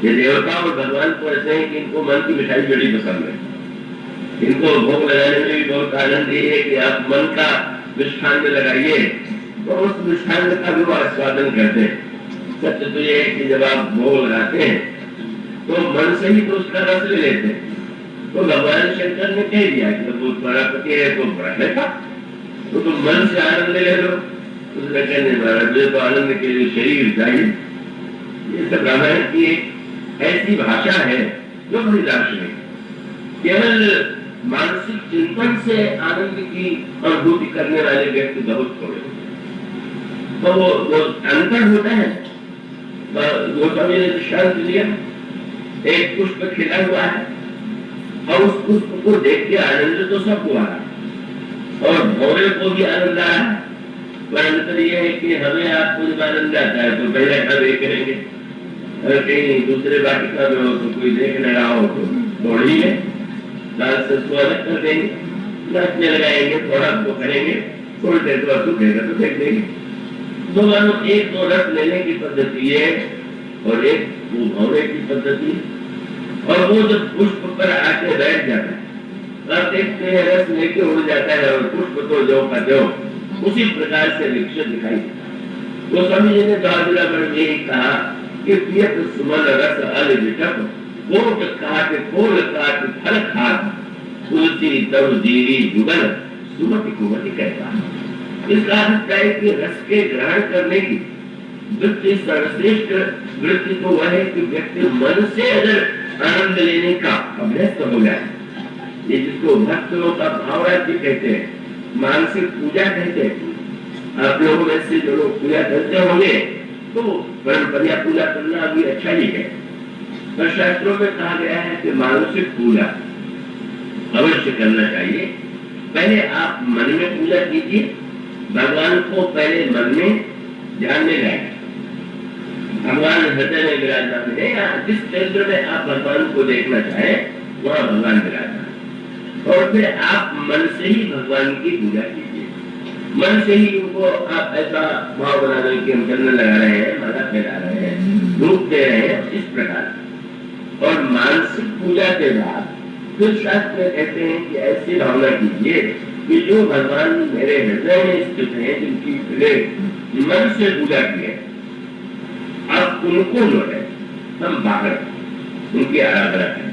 ये देवता और भगवान को ऐसे हैं कि इनको मन की मिठाई बड़ी पसंद है। इनको भोग लगाने में भी बहुत आनंद ये है कि आप मन का मिष्ठान में लगाइए तो उस मिष्ठान का भी वो आस्वादन करते हैं। सत्य तो ये है कि जब आप भोग लगाते हैं तो मन से ही तो उसका रस ले लेते हैं। तो भगवान शंकर ने कह दिया कि वो तुम्हारा पति है तो बड़ा था तो तुम मन से आनंद ले लो। उसने कहने मुझे तो आनंद के लिए शरीर चाहिए। ये सब रामायण की एक ऐसी भाषा है जो बड़ी दार्शनिक, केवल मानसिक चिंतन से आनंद की अनुभूति करने वाले व्यक्ति बहुत थोड़े। तो वो अंतर होता है। गोस्वामी ने दृष्टांत दिया, एक पुष्प खिला हुआ है और उस पुष्प को देख के आनंद तो सब हुआ और भौरे को भी आनंद आ रहा है, पर अंतर यह है कि हमें आपको जब आनंद आता है तो पहले हम ये करेंगे, अगर कहीं दूसरे वाटिका में हो तो कोई देख न रहा हो तो दौड़ ही ले, लाल से स्वागत कर देंगे, नाचने लगाएंगे, थोड़ा तो करेंगे, थोड़ी देर बाद सूखेगा तो फेंक देंगे। तो मानो एक तो रस लेने की पद्धति है और एक वो भौरे की पद्धति। और वो जब पुष्प पर आके बैठ जाता है तब देखते हैं रस लेके उड़ जाता है और पुष्प तो जो का जो उसी प्रकार से विकसित दिखाई देता। तो स्वामी जी ने बहादुरा में यही कहा कि पियत सुमन रस अल विटप कोट काट कोल काट फल खाट तुलसी तव जीवी जुगल सुमति कुमति कहता है। इसका अर्थ है कि रस के ग्रहण करने की वृत्ति सर्वश्रेष्ठ वृत्ति तो वह है कि व्यक्ति मन से अगर आनंद लेने का अभ्यस्त हो जाए। ये जिसको भक्तों का भावराज्य कहते हैं, मानसिक पूजा कहते हैं। आप लोगों में से जो लोग पूजा करते होंगे तो परंपरा पूजा करना भी अच्छा ही है, पर शास्त्रों में कहा गया है कि मानसिक पूजा अवश्य करना चाहिए। पहले आप मन में पूजा कीजिए, भगवान को पहले मन में ध्यान में लाए। भगवान हृदय में विराजमान है या जिस केंद्र में आप भगवान को देखना चाहें वहां भगवान विराजमान, और फिर आप मन से ही भगवान की पूजा कीजिए। मन से ही उनको आप ऐसा भाव बना दें कि हम चंदन लगा रहे हैं, माला फैला रहे हैं, धूप दे रहे हैं, इस प्रकार। और मानसिक पूजा के बाद फिर शास्त्र कहते हैं कि ऐसी भावना कीजिए कि जो भगवान मेरे हृदय में स्थित है, जिनकी मन से पूजा की है, अब उनको जो है हम बाहर उनकी आराधना करें।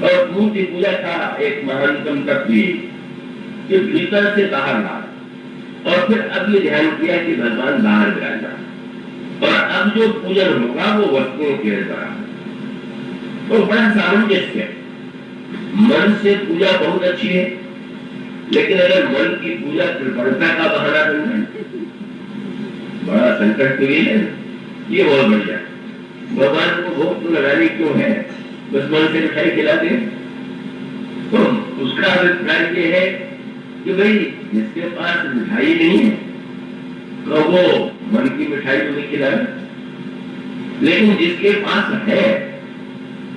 और मूर्ति पूजा का एक महानतम तत्व कि भीतर से बाहर ला, और फिर अब ये ध्यान किया कि भगवान बाहर विराजमान, और अब जो पूजन होगा वो वस्तुओं के द्वारा। तो बड़ा सामंजस्य है। मन से पूजा बहुत अच्छी है, लेकिन अगर मन की पूजा कृपणता का बहाना बन जाए, बड़ा संकट तो ये है। ये बहुत बढ़िया, भगवान को भोग तो लगाने क्यों है, बस मन से मिठाई खिला दे। तो उसका अभिप्राय ये है कि भाई जिसके पास मिठाई नहीं है तो वो मन की मिठाई तो नहीं खिलाए, लेकिन जिसके पास है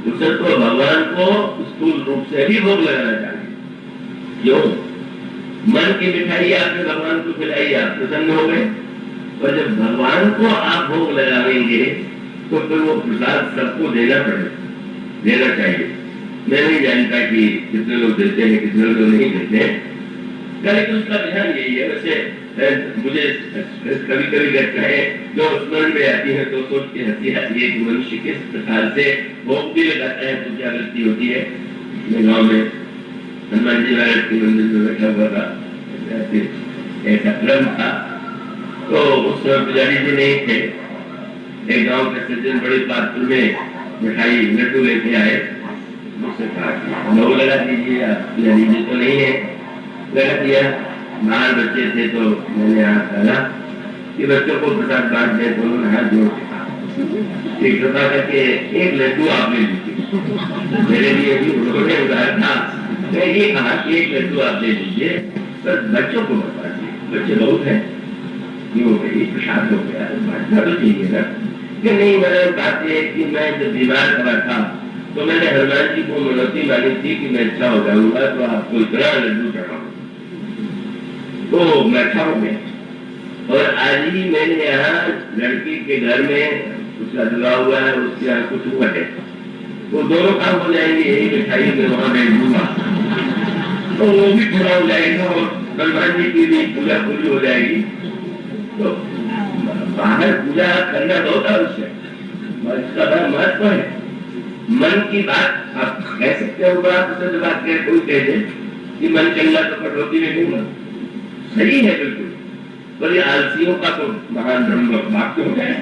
उसे तो भगवान को स्थूल रूप से भी भोग लगाना चाहिए। क्यों? मन की मिठाई आपने भगवान को खिलाई, आप प्रसन्न हो गए, और जब भगवान को आप भोग लगाएंगे तो फिर वो प्रसाद सबको देना चाहिए। मैं नहीं जानता कि कितने लोग देते हैं, कितने लोग नहीं देते हैं, लेकिन उसका विधान यही है। वैसे मुझे कभी कभी लगता है जो स्मरण में आती है तो सोच के हंसी आती है कि मनुष्य किस प्रकार से भोग भी लगाता है तो क्या गलती होती है। मैं गाँव में हनुमान जी महाराज के मंदिर में बैठा हुआ था, ऐसा क्रम था, तो उस समय पुजारी जी नहीं थे। एक गांव के सज्जन बड़े पात्र में मिठाई लड्डू लेके आए, मुझसे कहा लोग लगा दीजिए, आप पुजारी जी तो नहीं है। लगा दिया, बाहर बच्चे थे तो मैंने हाथ डाला कि बच्चों को प्रसाद बांट दे, तो उन्होंने हाथ जोड़ के कहा एक कृपा करके एक लड्डू आप ले लीजिए, मेरे लिए भी उन्होंने उधार था, मैं ये कहा कि एक लड्डू आप दे दीजिए, पर बच्चों को मत बांटिए, बच्चे बहुत है, क्यों भाई प्रसाद हो गया, बांटना तो चाहिए ना। कि नहीं, मैंने बात है कि मैं जब बीमार पड़ा था तो मैंने हनुमान जी को मनौती मानी थी कि मैं अच्छा हो जाऊंगा तो आपको इतना लड्डू चढ़ाऊंगा, तो मैं अच्छा हो गया। और आज ही मैंने यहाँ लड़की के घर में उसका लगा हुआ है, उसके यहाँ कुछ हुआ है, वो दोनों काम हो जाएंगे, यही मिठाई में वहां बैठ दूंगा तो वो भी पूरा हो जाएगा और हनुमान जी की भी पूजा पूरी हो जाएगी। तो बाहर पूजा करना बहुत आवश्यक है, इसका बड़ा महत्व है। मन की बात आप कह सकते हो, बड़ा पसंद बात कह, कोई कह दे कि मन चंगा तो कटौती में दूंगा, सही है बिल्कुल, पर ये आलसियों का तो महान ब्रह्म वाक्य हो गया।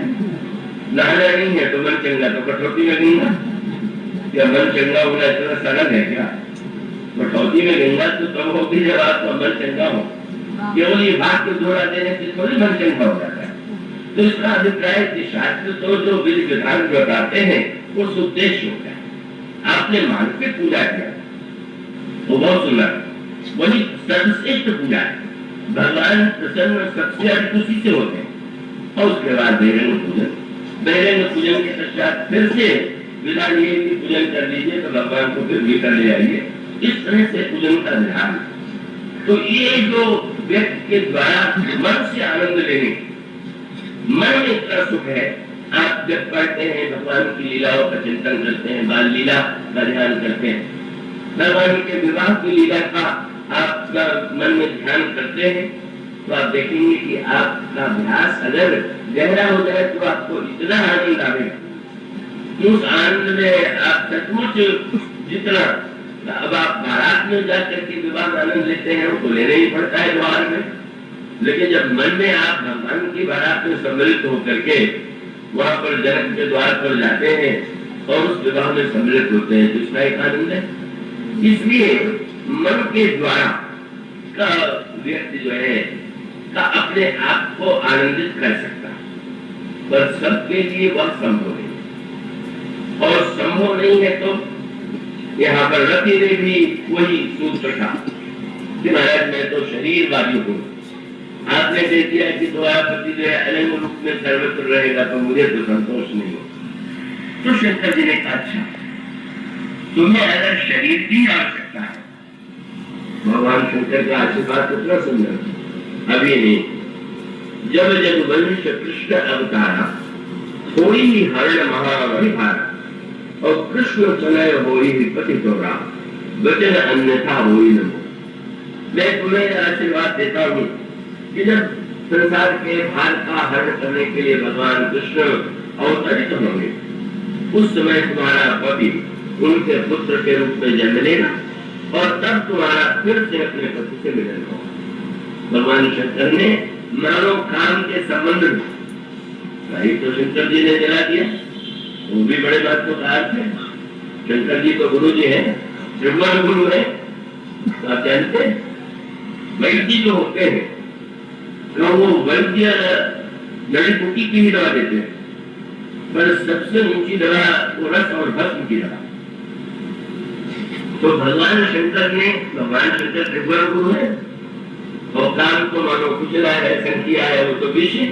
नहाना नहीं है तो मन चंगा तो कटौती में दूंगा, क्या मन चंगा होना इतना सरल है क्या? कटौती में गंगा तो तब होगी जब आपका मन चंगा हो, केवल ये वाक्य जोड़ा देने से थोड़ी मन चंगा हो जाता है। तो इसका अभिप्राय कि शास्त्र तो जो विधि विधान बताते हैं वो उद्देश्य होता है। आपने मान के पूजा किया वो बहुत सुंदर, वही सर्वश्रेष्ठ पूजा है, भगवान प्रसन्न सबसे अधिक उसी से होते हैं। और उसके बाद बहिरंग पूजन, बहिरंग पूजन के पश्चात फिर से विधान ये कि पूजन कर लीजिए तो भगवान को फिर भीतर ले आइए, इस तरह से पूजन का ध्यान। तो ये जो व्यक्ति के द्वारा मन से आनंद लेने, मन में इतना सुख है, आप जब पढ़ते हैं भगवान की लीलाओं का चिंतन करते हैं, बाल लीला का ध्यान करते हैं, भगवान के विवाह की लीला का आपका मन में ध्यान करते हैं, तो आप देखेंगे कि आपका अभ्यास अगर गहरा हो जाए तो आपको इतना आनंद आएगा, उस आनंद में आप सचमुच जितना, अब आप बारात में जाकर के विवाह का आनंद लेते हैं वो तो लेना ही पड़ता है द्वार में, लेकिन जब मन में आप भगवान की बारात में सम्मिलित होकर के वहां पर जनक के द्वार पर जाते हैं और उस विवाह में सम्मिलित होते हैं तो इसका एक आनंद है। इसलिए मन के द्वारा का व्यक्ति जो है का अपने आप को आनंदित कर सकता है, पर सबके लिए वह संभव नहीं, और संभव नहीं है तो यहाँ पर रति ने भी वही सूत्र था कि महाराज मैं तो शरीरवादी हूँ, आपने देख दिया कि द्वारापति जो है अलग रूप में सर्वत्र रहेगा तो मुझे तो संतोष नहीं हो। तो शंकर जी ने कहा अच्छा तुम्हें अगर शरीर की आवश्यकता है, भगवान शंकर का आशीर्वाद कितना सुंदर। अभी नहीं, जब जगवंश कृष्ण अवतारा थोड़ी ही हरण महाभारा और कृष्ण चलय होई विपति तोरा वचन अन्यथा होई न। मैं तुम्हें आशीर्वाद देता हूँ कि जब संसार के भार का हरण करने के लिए भगवान कृष्ण अवतरित होंगे, उस समय तुम्हारा पति उनके पुत्र के रूप में जन्म लेगा और तब तुम्हारा फिर से अपने पति से मिलन होगा। भगवान शंकर ने मानव काम के संबंध में भाई तो शंकर जी ने जला दिया, वो भी बड़े महत्वकार थे। शंकर जी तो गुरु जी है, त्रिभुवन गुरु है, तो आप जानते हैं वैद्य जो होते हैं तो वो वैद्य जड़ी बूटी की ही दवा देते हैं, पर सबसे ऊंची दवा वो रस और भस्म की दवा। तो भगवान शंकर ने, भगवान शंकर त्रिभुवन गुरु है और काम तो मानो कुचला है, संख्या है, वो तो विष है।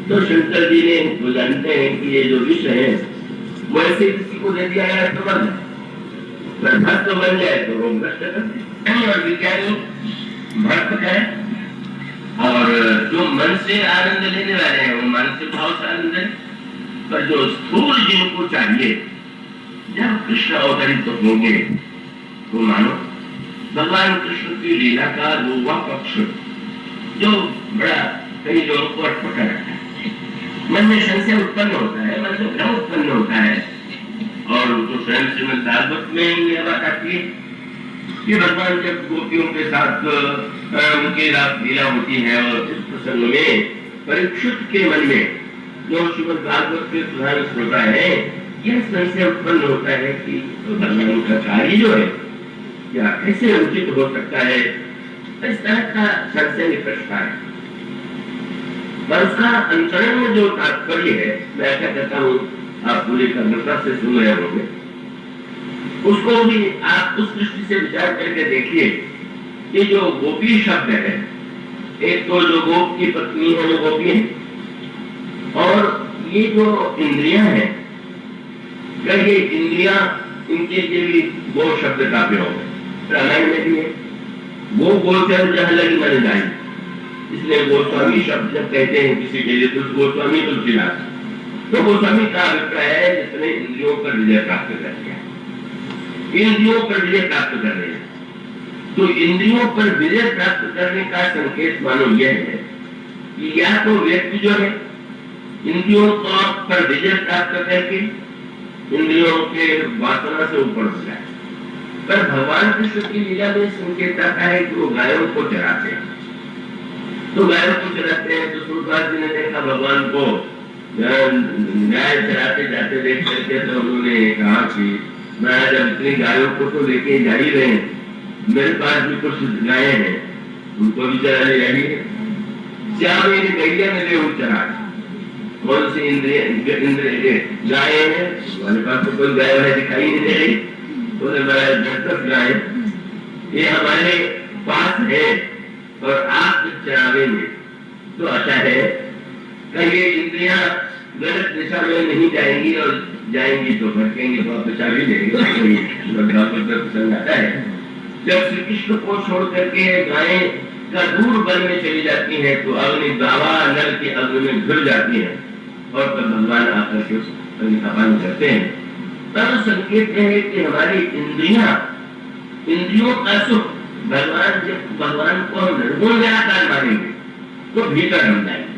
तो शंकर जी ने, वो जानते हैं कि ये जो विष है वो ऐसे किसी को दे दिया है तो बन जाए, भक्त बन जाए तो वो नष्ट कर दे। और विज्ञानी भक्त है और जो मन से आनंद लेने वाले हैं वो मानसिक भाव से आनंद है, पर जो स्थूल जिनको चाहिए जब कृष्ण अवतरित तो होंगे तो मानो भगवान कृष्ण की लीला का दूसरा पक्ष जो बड़ा कई लोगों को अटपटा रखता है, मन में संशय उत्पन्न होता है, मन में भ्रम उत्पन्न होता है। और तो स्वयं श्रीमद् भागवत में यह बात आती है कि भगवान जब गोपियों के साथ उनकी रात लीला होती है और इस प्रसंग में परीक्षित के मन में जो श्रीमद् भागवत के प्रधान श्रोता है, यह संशय उत्पन्न होता है कि तो भगवान का कार्य जो है क्या कैसे उचित हो सकता है, इस तरह का संशय निकटता है। पर उसका अंतरण में जो तात्पर्य है, मैं ऐसा कहता हूँ आप पूरी कर्मता से सुन रहे होंगे, उसको भी आप उस दृष्टि से विचार करके देखिए कि जो गोपी शब्द है, एक तो जो गोप की पत्नी है वो गोपी है, और ये जो इंद्रियां हैं, क्या ये इंद्रियां, इनके लिए भी गो शब्द का प्रयोग है, रामायण में भी है। वो गोचर जहां लगी मन जाए, इसलिए गोस्वामी शब्द जब कहते हैं किसी के लिए तो गोस्वामी तुलसीदास, तो गोस्वामी का अभिप्राय है जिसने इंद्रियों पर विजय प्राप्त कर लिया, इंद्रियों पर विजय प्राप्त कर रहे हैं। तो इंद्रियों पर विजय प्राप्त करने का संकेत मानो यह है कि या तो व्यक्ति जो है इंद्रियों पर विजय प्राप्त करके इंद्रियों के वासना से ऊपर हो जाए, पर भगवान कृष्ण की लीला में संकेत आता है कि वो गायों को चराते हैं। तो गायों को चराते हैं तो सूरदास जी ने देखा भगवान को गाय चराते जाते देख करके, तो उन्होंने कहा कि महाराज अब इतनी गायों को तो लेके जा ही रहे हैं, मेरे पास भी कुछ गायें हैं, उनको भी चरा ले जाइए। क्या मेरी गैया में ले चरा, कौन सी इंद्रिय गाय है, हमारे पास तो कोई गाय है दिखाई नहीं दे रही, बोले महाराज गाय ये हमारे पास है और आप चरावेंगे तो अच्छा है, कहीं इंद्रियां गलत दिशा में नहीं जाएंगी, और जाएंगी तो भटकेंगे तो आप बचा भी देंगे। पसंद आता है जब श्री कृष्ण को छोड़ करके गायें का दूर वन में चली जाती है तो अग्नि दावा नल की अग्नि में घुल जाती है, और तब भगवान आकर के उसका पान करते हैं। तब संकेत है कि हमारी इंद्रियों का सुख भगवान, जब भगवान को हम निर्गुण निराकार मानेंगे तो भीतर हम जाएंगे,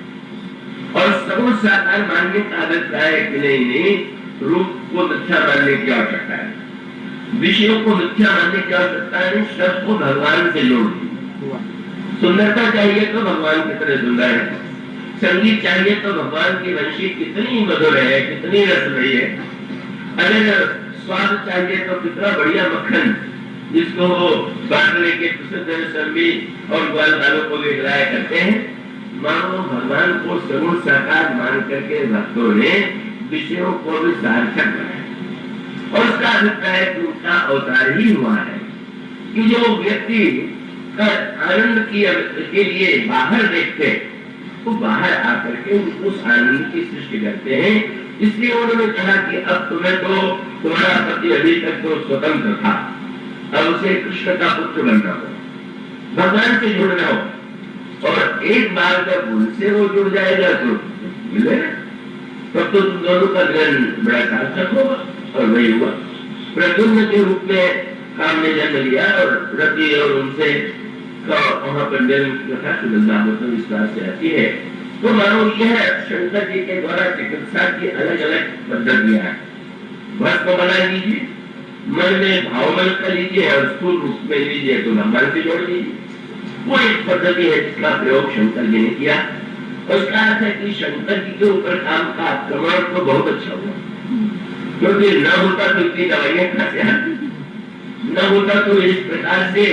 और सगुण साकार मानने का अभिप्राय कि नहीं रूप को मिथ्या मानने की आवश्यकता है, विषयों को मिथ्या मानने की आवश्यकता है, शब्द को भगवान से जोड़ दी। सुंदरता चाहिए तो भगवान की तरह सुंदर है, संगीत चाहिए तो भगवान की वंशी कितनी मधुर है, कितनी रसमयी है, अगर स्वाद चाहिए तो कितना बढ़िया मक्खन जिसको वो बांटने के प्रसिद्ध सर्वी और ग्वाल वालों को भी खिलाया करते हैं। मानो भगवान को सगुण साकार मान करके भक्तों ने विषयों को भी सार्थक बनाया, और उसका अभिप्राय उनका अवतार ही हुआ है कि जो व्यक्ति का आनंद के लिए बाहर देखते तो बाहर आकर के उस आनंद की सृष्टि करते हैं। इसलिए उन्होंने कहा कि अब तुम्हें तो तुम्हारा पति अभी तक तो स्वतंत्र था, अब उसे कृष्ण का पुत्र बनना हो, भगवान से जुड़ना हो, और एक बार जब उनसे वो जुड़ जाएगा तो मिलेगा, तब तो तुम दोनों का ज्ञान बड़ा सार्थक होगा। और वही हुआ, प्रद्युम्न के रूप में काम ने जन्म लिया, और रति और उनसे वहां पर जन्म कथा सुगंधावत विस्तार से आती है। तो मानो यह शंकर जी के द्वारा चिकित्सा की अलग अलग पद्धतियां है। भस्म बना लीजिए, मन में भावमल कर लीजिए, और स्थूल रूप में लीजिए तो भगवान से जोड़ लीजिए, वो एक पद्धति है जिसका प्रयोग शंकर जी ने किया। उसका अर्थ है कि शंकर जी के ऊपर काम का आक्रमण तो बहुत अच्छा हुआ, क्योंकि न होता तो इतनी दवाइयां कहां से आती, न होता तो इस प्रकार से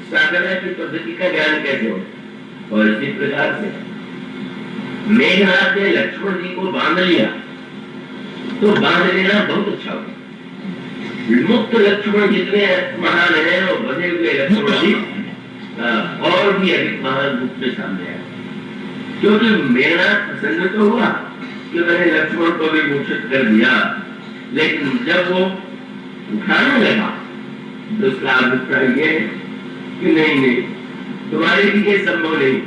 साधना की पद्धति का ज्ञान कैसे हो। और इसी प्रकार से मेघनाथ ने लक्ष्मण जी को बांध लिया, तो बांध लेना बहुत अच्छा हुआ। मुक्त लक्ष्मण जितने महान है और बधे हुए लक्ष्मण जी और भी अधिक महान रूप में सामने आए, क्योंकि मेघनाथ प्रसन्न तो हुआ कि मैंने लक्ष्मण को भी मूर्छित कर दिया, लेकिन जब वो उठाने लगा तो उसका अभिप्राय ये है कि नहीं तुम्हारे लिए संभव नहीं,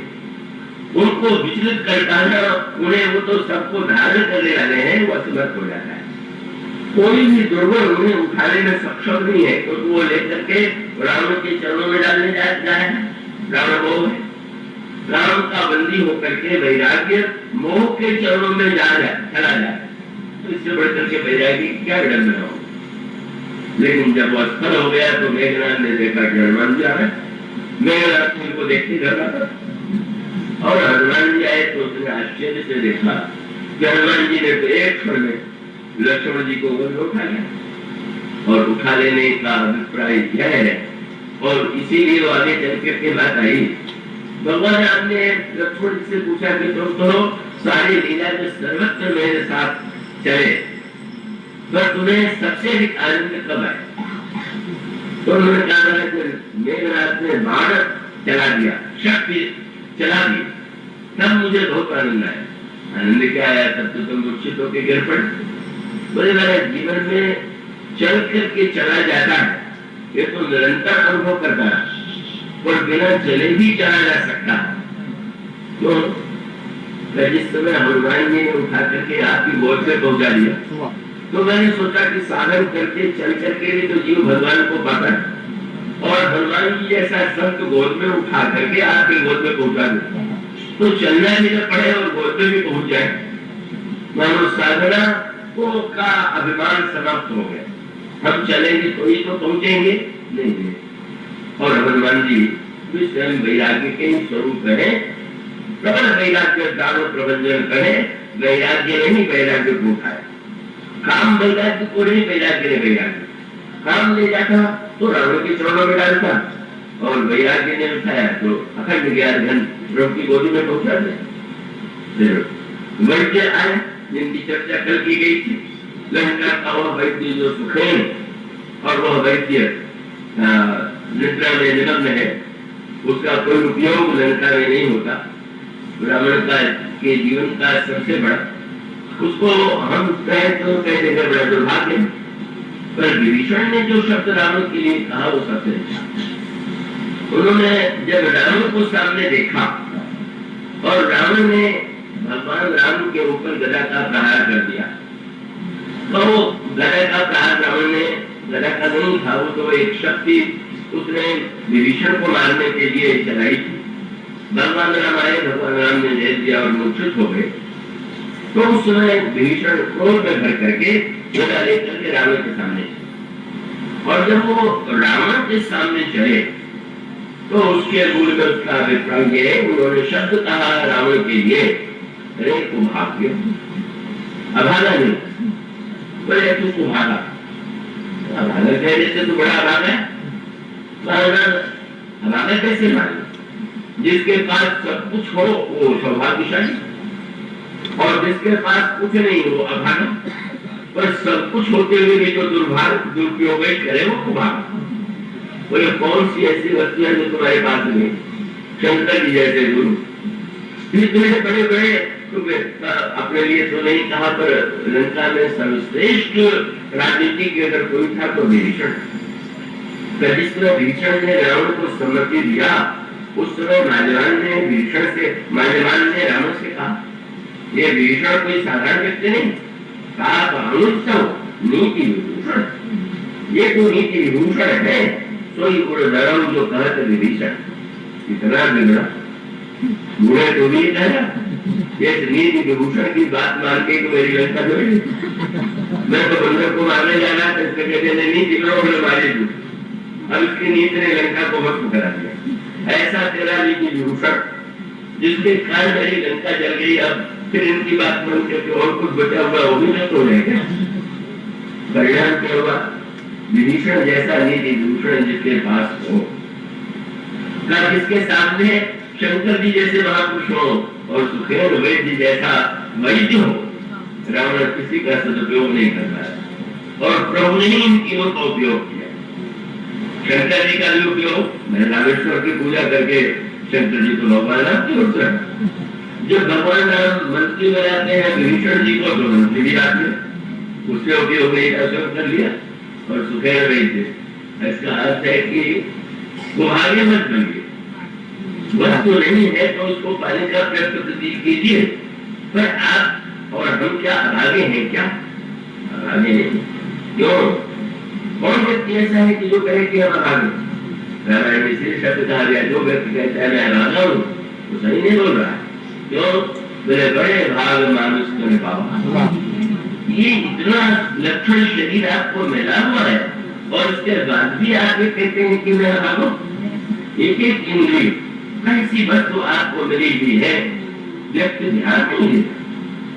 उनको विचलित कर पाना, उन्हें वो तो सबको धारण करने वाले हैं, वो असमर्थ हो जाता है। कोई भी दुर्बल उन्हें उठाने में सक्षम नहीं है, क्योंकि वो लेकर के रावण के चरणों में डालने जाता है। रावण मोह है, रावण का बंदी होकर के वैराग्य मोह के चरणों में चला जाता है, तो इससे बढ़कर के वैराग्य क्या विडंबना हो। लेकिन जब वो असफल हो गया तो मेघनाथ ने देखा कि हनुमान जी आ रहे, मेघनाथ उनको देखते डर रहा था, और हनुमान जी आए तो उसने आश्चर्य से देखा कि हनुमान जी ने तो एक क्षण में लक्ष्मण जी को उठा लिया। और उठा लेने का अभिप्राय क्या है, और इसीलिए वो आगे चल करके बात आई। भगवान राम ने लक्ष्मण जी से पूछा कि तुम तो सारी लीला में सर्वत्र मेरे साथ चले, पर तुम्हें सबसे अधिक आनंद कब आए। तो उन्होंने कहा कि मेघनाथ ने बाण चला दिया, शक्ति चला दी, तब मुझे बहुत आनंद आया। आनंद क्या आया? तब तो तुम मूर्छित होकर गिर पड़े। बोले मेरे जीवन में चल करके चला जाता है, ये तो निरंतर अनुभव करता है, और बिना चले भी चला जा सकता है। तो जिस समय हनुमान जी ने उठा करके आपकी गोद पे पहुंचा दिया, तो मैंने सोचा कि साधन करके चल करके भी तो जीव भगवान को पाता है, और हनुमान जी जैसा संत गोद में उठा करके आपके गोद में पहुंचा दे, तो चलना भी न पड़े और गोद में भी पहुंच जाए। मानो साधना को का अभिमान समाप्त हो गया। हम चलेंगे तो ही तो पहुंचेंगे नहीं। और हनुमान जी भी स्वयं वैराग्य के स्वरूप है, प्रबल वैराग्य दानो प्रबंधन करे, वैराग्य नहीं वैराग्य को उठाए। काम वैराग्य को नहीं, वैराग्य ने वैराग्य काम ले जाता तो रावण के चरणों में डालता, और वैराग्य ने उठाया तो अखंड ज्ञान धन ब्रह्म की गोदी में पहुंचा दिया। वैद्य आए जिनकी चर्चा कल की गई थी, लंका का वह वैद्य जो सुखेन, और वह वैद्य निद्रा में निमग्न है, उसका कोई उपयोग लंका में नहीं होता। ब्राह्मण का के जीवन का सबसे बड़ा, उसको हम कहे तो कह देंगे बड़ा दुर्भाग्य, पर विभीषण ने जो शब्द रावण के लिए कहा वो सबसे अच्छा। उन्होंने जब रावण को सामने देखा और रावण ने भगवान राम के ऊपर गदा का प्रहार कर दिया, तो गदा का प्रहार रावण ने गदा का नहीं था, वो तो एक शक्ति उसने विभीषण को मारने के लिए चलाई थी। भगवान राम आए, भगवान राम ने दे दिया और मूर्छित हो गए। तो उस समय विभीषण क्रोध में भर करके गदा लेकर के रावण के सामने, और जब वो रावण के सामने चले तो उसके मूल में उसका अभिप्राय ये है, उन्होंने शब्द कहा रावण के लिए, अरे कुभाग्य, अभागा नहीं, बोले तू कुभागा, अभागा कहने से तो बड़ा अभागा है। अभागा कैसे माने? जिसके पास सब कुछ हो वो सौभाग्यशाली, और जिसके पास कुछ नहीं हो अभागा, पर सब कुछ होते हुए भी जो दुरुपयोग करे वो कुभागा। बोले कौन सी ऐसी वस्तु है जो तुम्हारे पास नहीं? शंकर जी जैसे गुरु, इतने बड़े बड़े अपने लिए तो नहीं कहा, पर लंका में सर्वश्रेष्ठ राजनीति के अगर कोई था तो विभीषण। जिस तरह विभीषण ने रावण को सम्मति दिया, उस समय माल्यवान ने विभीषण से, माल्यवान ने रावण से कहा, ये विभीषण कोई साधारण व्यक्ति नहीं, कहा नीति विभूषण, ये तो नीति विभूषण है, सोई उड़धरम जो कहते विभीषण। इतना बिगड़ा बुढ़े तो भी कहा, ये नीति विभूषण की बात मान के तो मेरी लंका जोड़ी, मैं तो बंदर को मारने जाना था, इसके कहते नीति करो मारे तू, अब इसकी नीति ने लंका को भस्म करा दिया। ऐसा तेरा नीति विभूषण जिसके कारण मेरी लंका जल गई, अब फिर इनकी बात मान के और कुछ बचा हुआ वो भी नष्ट हो जाएगा। परिणाम क्या हुआ? विभीषण जैसा नीति विभूषण जिसके पास हो, जिसके सामने शंकर जी जैसे महापुरुष हो और सुखेन वैद्य जैसा वैद्य हो, रावण किसी का सदुपयोग नहीं करता है। और प्रभु ने ही इन तीनों का उपयोग किया। शंकर जी का भी उपयोग, मैं रामेश्वर की पूजा करके शंकर जी को भगवान राम की ओर से, जब भगवान राम मंत्री बनाते हैं विभीषण जी को, तो मंत्री भी आते हैं, उससे उपयोग नहीं कर लिया। और सुखेन वैद्य, इसका अर्थ है कि कुभाग्य मत बनिए, वस्तु नहीं है तो उसको पाने का प्रयत्न कीजिए, पर आप और हम क्या अभागे हैं? क्या अभागे नहीं? क्यों? कौन व्यक्ति ऐसा है कि जो कहे कि हम अभागे? रामायण में से शब्द कहा गया, जो व्यक्ति कहता है मैं अभागा हूँ, वो सही नहीं बोल रहा है। क्यों? मेरे बड़े भाग मानुष को पावा। ये इतना लक्षण शरीर आपको मिला हुआ है, और उसके बाद भी आप कहते हैं कि मैं अभागा हूँ। एक एक इंद्रिय कैसी वस्तु आपको मिली हुई है, व्यक्ति ध्यान नहीं देता।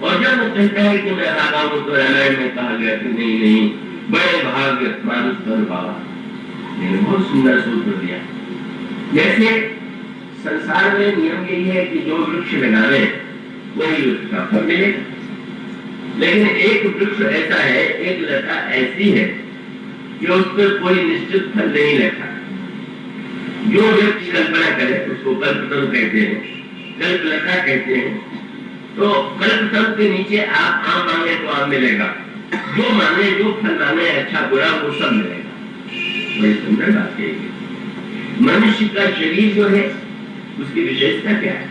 और जब वो कहता है कि मैं अभागा हूँ, तो रामायण में कहा गया कि नहीं नहीं, बड़े भाग मानुष कर पावा। बहुत सुंदर सूत्र दिया। जैसे संसार में नियम यही है कि जो वृक्ष लगावे वही उसका फल मिलेगा, लेकिन एक वृक्ष ऐसा है, एक लता ऐसी है कि उस पर कोई निश्चित फल नहीं रहता। जो व्यक्ति कल्पना करे उसको कल्पतरु कहते हैं, कल्पलता कहते हैं। तो कल्पतरु के नीचे आप आम मांगे तो आम मिलेगा, जो मांगे जो फल मांगे अच्छा बुरा वो सब मिलेगा। बड़ी सुंदर बात है। मनुष्य का शरीर जो है उसकी विशेषता क्या है?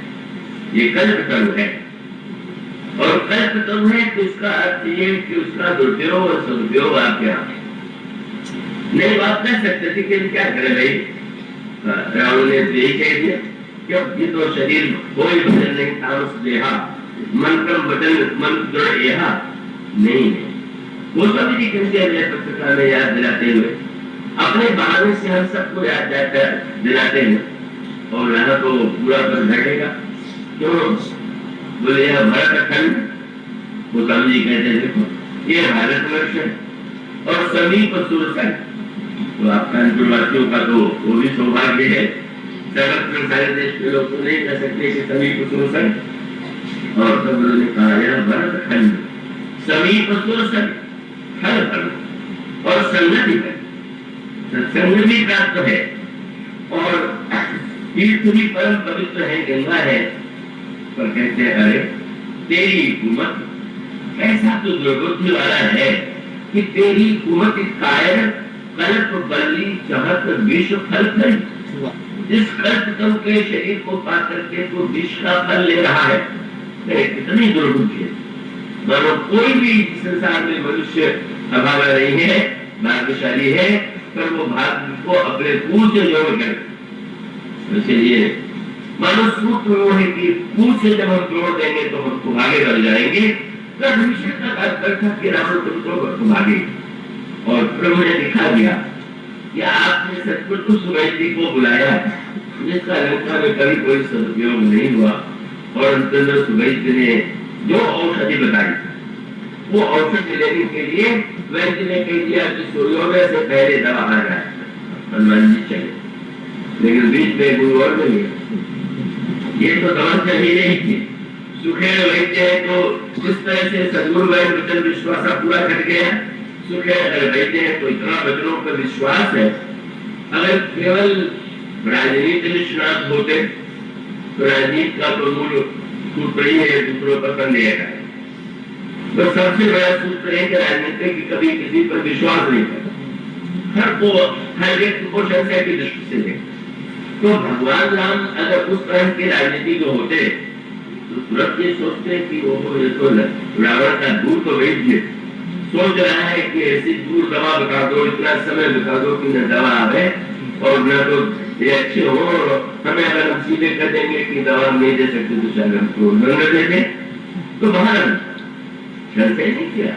ये कल्पतरु है। और कल्पतरु है तो इसका अर्थ ये कि उसका दुरुपयोग और सदुपयोग आप यहाँ नहीं। आप कह सकते थे कि क्या करे भाई, रावण ने यही कह दिया क्यों, ये तो शरीर कोई बदल नहीं, तामस देहा मन क्रम बदल मन दृढ़ यहा नहीं है। वो सब भी पत्रकार में याद दिलाते हुए अपने बहाने से हम सबको याद दिलाते हैं। और यहाँ तो पूरा पर घटेगा क्यों? बोले यह भारत वो स्वामी जी कहते देखो ये भारतवर्ष है और समीप सुरसर। तो आप कानपुर वासियों का तो वो भी सौभाग्य है, सर्वत्र सारे देश के लोग तो नहीं कह सकते कि समीप सुरसर। और सब लोगों ने कहा यह भरत खंड समीप सुरसर हर भर और संगति है, सत्संग भी प्राप्त है और तीर्थ भी परम पवित्र है, गंगा है। पर कहते हैं अरे तेरी कुमत ऐसा तो दुर्बुद्धि वाला है कि तेरी कुमत कायर कल्प बल्ली चाहत विश्व फल फल। जिस कल्पतरु के शरीर को पा करके तो विश्व का फल ले रहा है, कितनी दुर्बुद्धि है। मानो कोई भी संसार में मनुष्य अभागा नहीं है, भाग्यशाली है, पर वो भाग्य को अपने पूछ जोड़ कर। इसलिए मानो सूत्र वो है कि पूछ जब हम तोड़ देंगे तो हमको भागे बढ़ जाएंगे। तो भविष्य का तात्पर्य कि रावण तुमको भागे। और प्रभु ने दिखा दिया कि आपने सतगुरु को सुरैती को बुलाया जिसका लंका में कभी कोई सदुपयोग नहीं हुआ। और अंतर्गत सुरैती ने जो औषधि बताई वो औषधि लेने के लिए वैद्य ने कह दिया कि सूर्योदय से पहले दवा आ जाए। हनुमान जी चले, लेकिन बीच में गुरु और नहीं, ये तो दवा चाहिए नहीं थी। सुखेर वैद्य है तो जिस तरह से सदगुरु वैद्य वचन विश्वास पूरा कर गया, सुखेर वैद्य है तो इतना वचनों पर विश्वास है। अगर केवल राजनीति निष्णात होते तो राजनीति का तो मूल सूत्र ही है दूसरों पर संदेह है। तो सबसे बड़ा सूत्र है कि राजनीति की कभी किसी पर विश्वास नहीं करता, हर व्यक्ति को संशय की दृष्टि से देखता। तो भगवान राम अगर उस तरह के राजनीतिज्ञ होते तो तुरंत ये सोचते कि वो तो रावण का दूर तो वैद्य सोच रहा है कि ऐसी दूर दवा बता दो, इतना समय बता दो कि न दवा आवे और न तो ये अच्छे हो। हमें अगर हम सीधे कर देंगे कि दवा नहीं दे सकते तो शायद हमको दंड दे दें। तो बाहर संशय नहीं किया।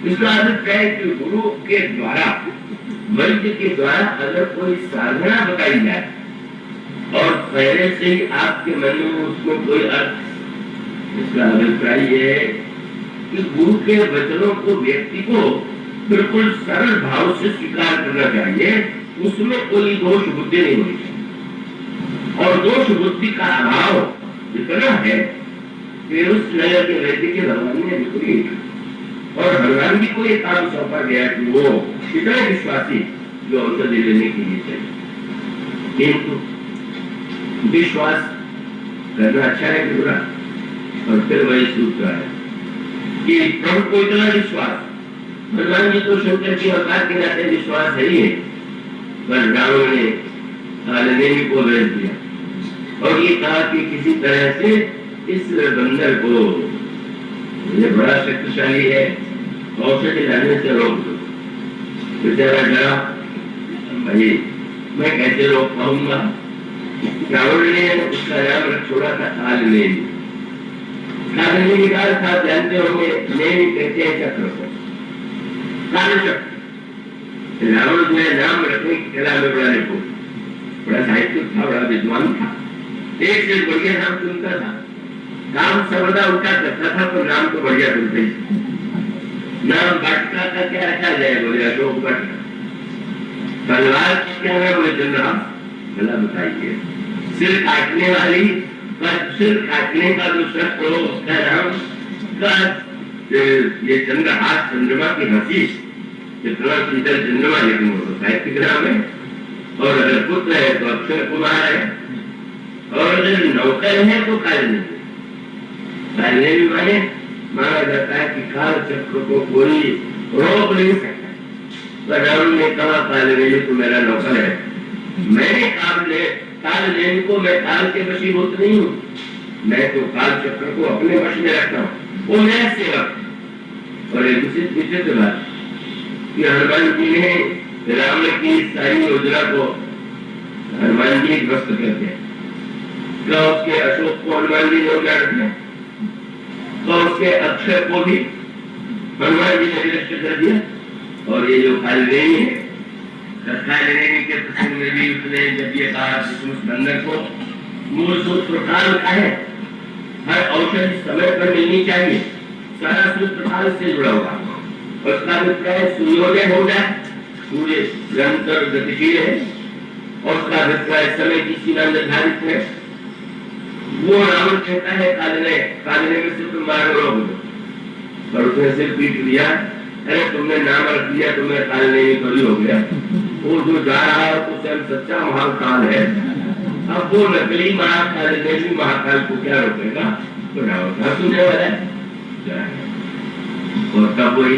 इसका अर्थ है कि गुरु के द्वारा वैद्य के द्वारा अगर कोई साधना बताई जाए और पहले से ही आपके मन में उसमें कोई अर्थ, इसका अभिप्राय ये है कि गुरु के वचनों को व्यक्ति को बिल्कुल सरल भाव से स्वीकार करना चाहिए। उसमें कोई दोष बुद्धि नहीं होनी चाहिए। और दोष बुद्धि का अभाव इतना है कि उस नगर के वैद्य के भगवान ने विपरीत और भगवान जी को एक काम सौंपा गया कि वो इतना विश्वासी जो औषधि लेने के लिए चाहिए। किंतु विश्वास करना अच्छा है कि बुरा? और फिर वही सूत्र है कि प्रभु को इतना विश्वास, भगवान जी तो शंकर की अवतार के नाते विश्वास है ही है, पर रावण ने कालनेमी को भेज दिया और ये कहा कि किसी तरह से इस बंदर को, ये बड़ा शक्तिशाली है, औषधि लाने से रोक दो। बेचारा डरा, भाई मैं कैसे रोक पाऊंगा? रावण ने उसका नाम छोड़ा था कालनेमी। कालनेमी का था जानते होंगे, नेमी कहते हैं चक्र को, काल चक्र। रावण जो है नाम रखने की कला में बड़ा निपुण, बड़ा साहित्यिक था, बड़ा विद्वान था, एक से बढ़िया नाम चुनता था। नाम सर्वदा उल्टा करता था पर नाम तो बढ़िया चुनते ही। नाम बटका का क्या रखा जाए? बोले अशोक बटका। तलवार क्या है? बोले चंद्रहास। भला बताइए, सिर काटने वाली, सिर काटने का जो शस्त्र हो उसका नाम ये चंद्रहास, चंद्रमा की हंसी। जितना शीतल चंद्रमा, लेकिन वो तो साहित्यिक नाम है। और अगर पुत्र है तो अक्षय कुमार है, और अगर नौकर है तो कालनेमी। कालनेमी माने माना जाता है कि काल चक्र को कोई रोक नहीं सकता। राम ने कहा कालनेमी तो मेरा नौकर है, मैंने कालनेमी को, मैं काल के वशीभूत नहीं हूँ, मैं तो काल चक्र को अपने वश में रखता हूँ, वो मेरा सेवक। और एक विचित्र बात कि हनुमान जी ने राम की सारी योजना को हनुमान जी ध्वस्त कर दिया। क्या उसके अशोक को हनुमान जी ने उजाड़ दिया, तो उसके अक्षय को भी हनुमान जी ने विनष्ट कर दिया। और ये जो कालनेमी है, कालनेमी के प्रसंग में भी उसने जब ये कहा बंदर को मूल सूत्र काल का है, हर औषधि समय पर मिलनी चाहिए, सारा सूत्र काल से जुड़ा हुआ। उसका अभिप्राय सूर्योदय हो जाए, सूर्य निरंतर गतिशील है, और उसका अभिप्राय समय की सीमा निर्धारित है। वो रावण कहता है कालनेमी से तुम मारो रहोगे, और उसने सिर पीट लिया, अरे तुमने नाम रख दिया तो मैं कालनेमी थोड़ी हो गया। वो जो जा रहा है तो स्वयं सच्चा महाकाल है, अब वो नकली महाकाल ने महाकाल को क्या रोकेगा, तो रावण सुनने वाला है। और तब वही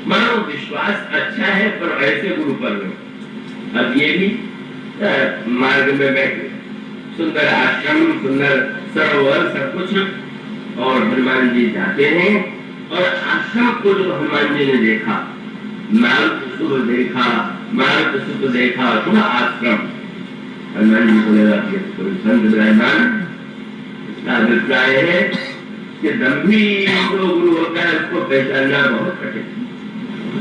मानो विश्वास अच्छा है, पर ऐसे गुरु पर लो। अब ये भी मार्ग में बैठे, सुंदर आश्रम, सुंदर सरोवर, सब कुछ, और हनुमान जी जाते हैं। और आश्रम को जो हनुमान जी ने देखा, मारुत देखा, मारुत सुख देखा, शुभ आश्रम, हनुमान जी को लगा कि संत विराजमान। इसका अभिप्राय है कि गंभीर जो गुरु होता है उसको पहचानना बहुत कठिन।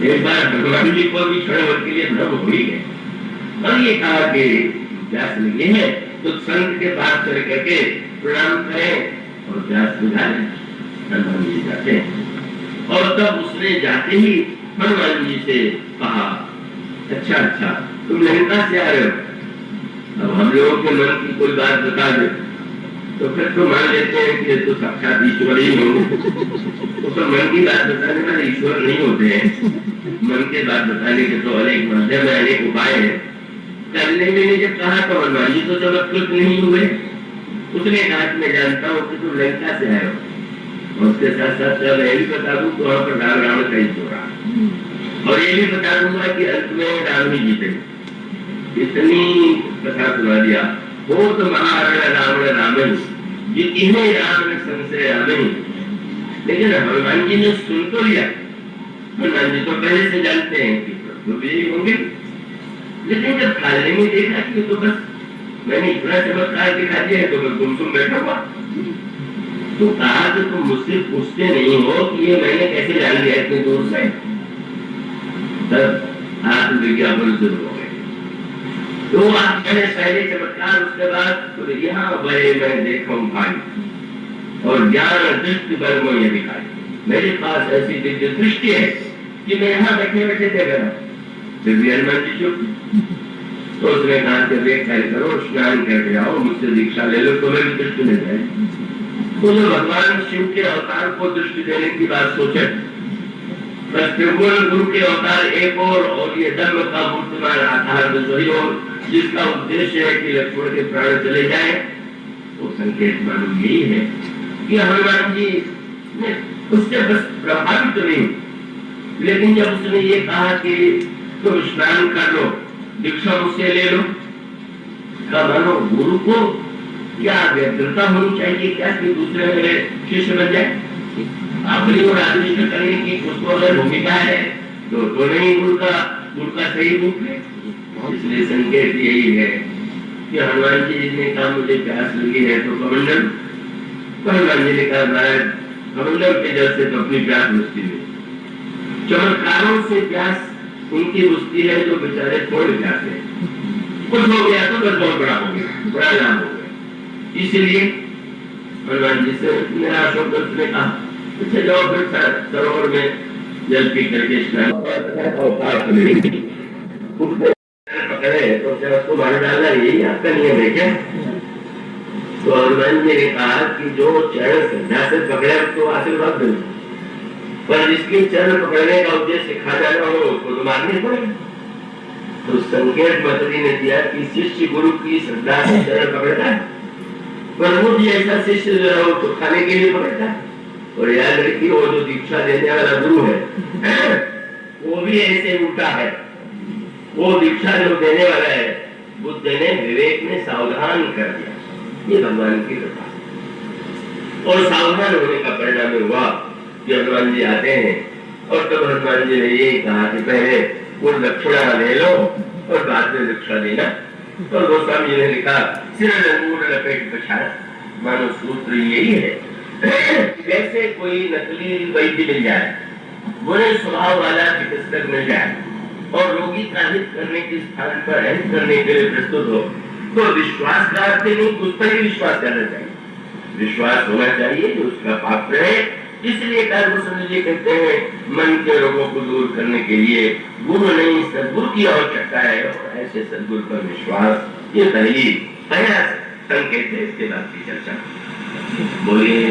एक बार भगवान जी को भी क्षण भर के लिए भ्रम हो ही गए, और ये कहा कि व्यास लगे हैं तो संत के पास चल करके प्रणाम करें और व्यास बुझा लें। हनुमान जी जाते हैं, और तब उसने जाते ही हनुमान जी से कहा, अच्छा तुम लंका से आ रहे हो, अब हम लोगों के मन की कोई बात बता दे तो फिर तो मान लेते हैं कि तो साक्षात ईश्वर ही होंगे। तो मन की बात बताने वाले ईश्वर नहीं होते हैं, मन की बात बताने के तो अनेक माध्यम है, अनेक उपाय है। कालनेमी ने जब कहा तो हनुमान जी तो चमत्कृत नहीं हुए। उसने कहा कि मैं जानता हूँ कि तुम लंका से आए हो, और उसके साथ साथ मैं भी बता दूं तो वहां पर रावण का युद्ध हो रहा, और ये भी बता दूंगा कि अंत में राम ही जीते। इतनी कथा सुना दिया। हो तो महारण रावण रावण ये इन्हें राम ने संशय रावण। लेकिन हनुमान जी ने सुन तो लिया, हनुमान जी तो पहले से जानते हैं कि प्रभु भी होंगे। लेकिन जब कालनेमी देखा कि तो बस मैंने इतना चमत्कार दिखा दिया तो मैं गुमसुम बैठा हुआ, तो कहा कि तुम मुझसे पूछते नहीं हो कि ये मैंने कैसे जान लिया इतने दूर से। तब आत्मविज्ञापन शुरू हो गए। तो आप मैंने पहले चमत्कार, उसके बाद तो यहाँ बड़े मैं देखा भाई, और ज्ञान दृष्टि बल में यह दिखाई। मेरे पास ऐसी दिव्य दृष्टि है कि मैं यहाँ बैठे बैठे देख रहा। फिर भी हनुमान जी चुप। तो उसने कहा कि एक कार्य करो, स्नान करके आओ, मुझसे दीक्षा ले लो, तुम्हें भी दृष्टि मिल जाएगी। तो जो भगवान शिव के अवतार को दृष्टि देने की बात सोचे, बस त्रिभुवन गुरु के अवतार एक और ये धर्म का मूर्तिमान आधार दूसरी ओर, जिसका उद्देश्य है कि लक्ष्मण के प्राण चले जाए। तो संकेत मालूम यही है कि हनुमान जी ने उससे बस प्रभावित तो नहीं, लेकिन जब उसने ये कहा कि तुम स्नान कर लो, दीक्षा मुझसे ले लो, का मानो गुरु को क्या व्यग्रता होनी चाहिए क्या कि दूसरे मेरे शिष्य बन जाए। अपनी और आदमी से करने की उसको अगर भूमिका है तो नहीं गुरु का सही रूप है। इसलिए संकेत यही है कि हनुमान जी ने कहा मुझे प्यास लगी है तो कमंडल, तो हनुमान जी ने कहा महाराज कमंडल के जल से तो अपनी प्यास बुझती है, चमत्कारों से प्यास उनकी बुझती है जो बेचारे थोड़े प्यास है। कुछ हो गया तो बस बहुत बड़ा हो गया, बड़ा लाभ हो गया। इसलिए हनुमान जी से निराश होकर उसने कहा अच्छा जाओ फिर सरोवर में जल पी करके स्नान पकड़े तो क्या उसको मार डालना, यही आपका नियम है क्या? तो हनुमान जी ने कहा कि जो चरण श्रद्धा से पकड़े उसको आशीर्वाद दो, पर जिसके चरण पकड़ने का उद्देश्य खा जाना हो उसको तो मारने पड़ेगा। तो संकेत मंत्री ने दिया कि शिष्य गुरु की श्रद्धा से चरण पकड़ता है, प्रभु जी ऐसा शिष्य जो है वो तो खाने के लिए पकड़ता है। और याद रखिए वो जो दीक्षा देने वाला गुरु है वो भी ऐसे उल्टा है। वो दीक्षा जो देने वाला है बुद्ध ने विवेक में सावधान कर दिया, ये भगवान की कृपा। और सावधान होने का परिणाम हुआ कि हनुमान जी आते हैं और तब हनुमान जी ने ये कहा कि पहले वो दक्षिणा ले लो और बाद में दीक्षा देना। तो गोस्वामी जी ने लिखा सिर लंगूर लपेट पछाड़ा, मानो सूत्र यही है। जैसे कोई नकली वैद्य मिल जाए, बुरे स्वभाव वाला चिकित्सक मिल जाए और रोगी का हित करने के स्थान पर हित करने के लिए प्रस्तुत हो, तो विश्वास का अर्थ नहीं उस पर ही विश्वास करना चाहिए। विश्वास होना चाहिए जो उसका पात्र है। इसलिए कालभूषण जी कहते हैं मन के रोगों को दूर करने के लिए गुरु नहीं सदगुरु की आवश्यकता है, और ऐसे सदगुरु पर विश्वास ये पहला संकेत है। इसके बाद की चर्चा बोलिए।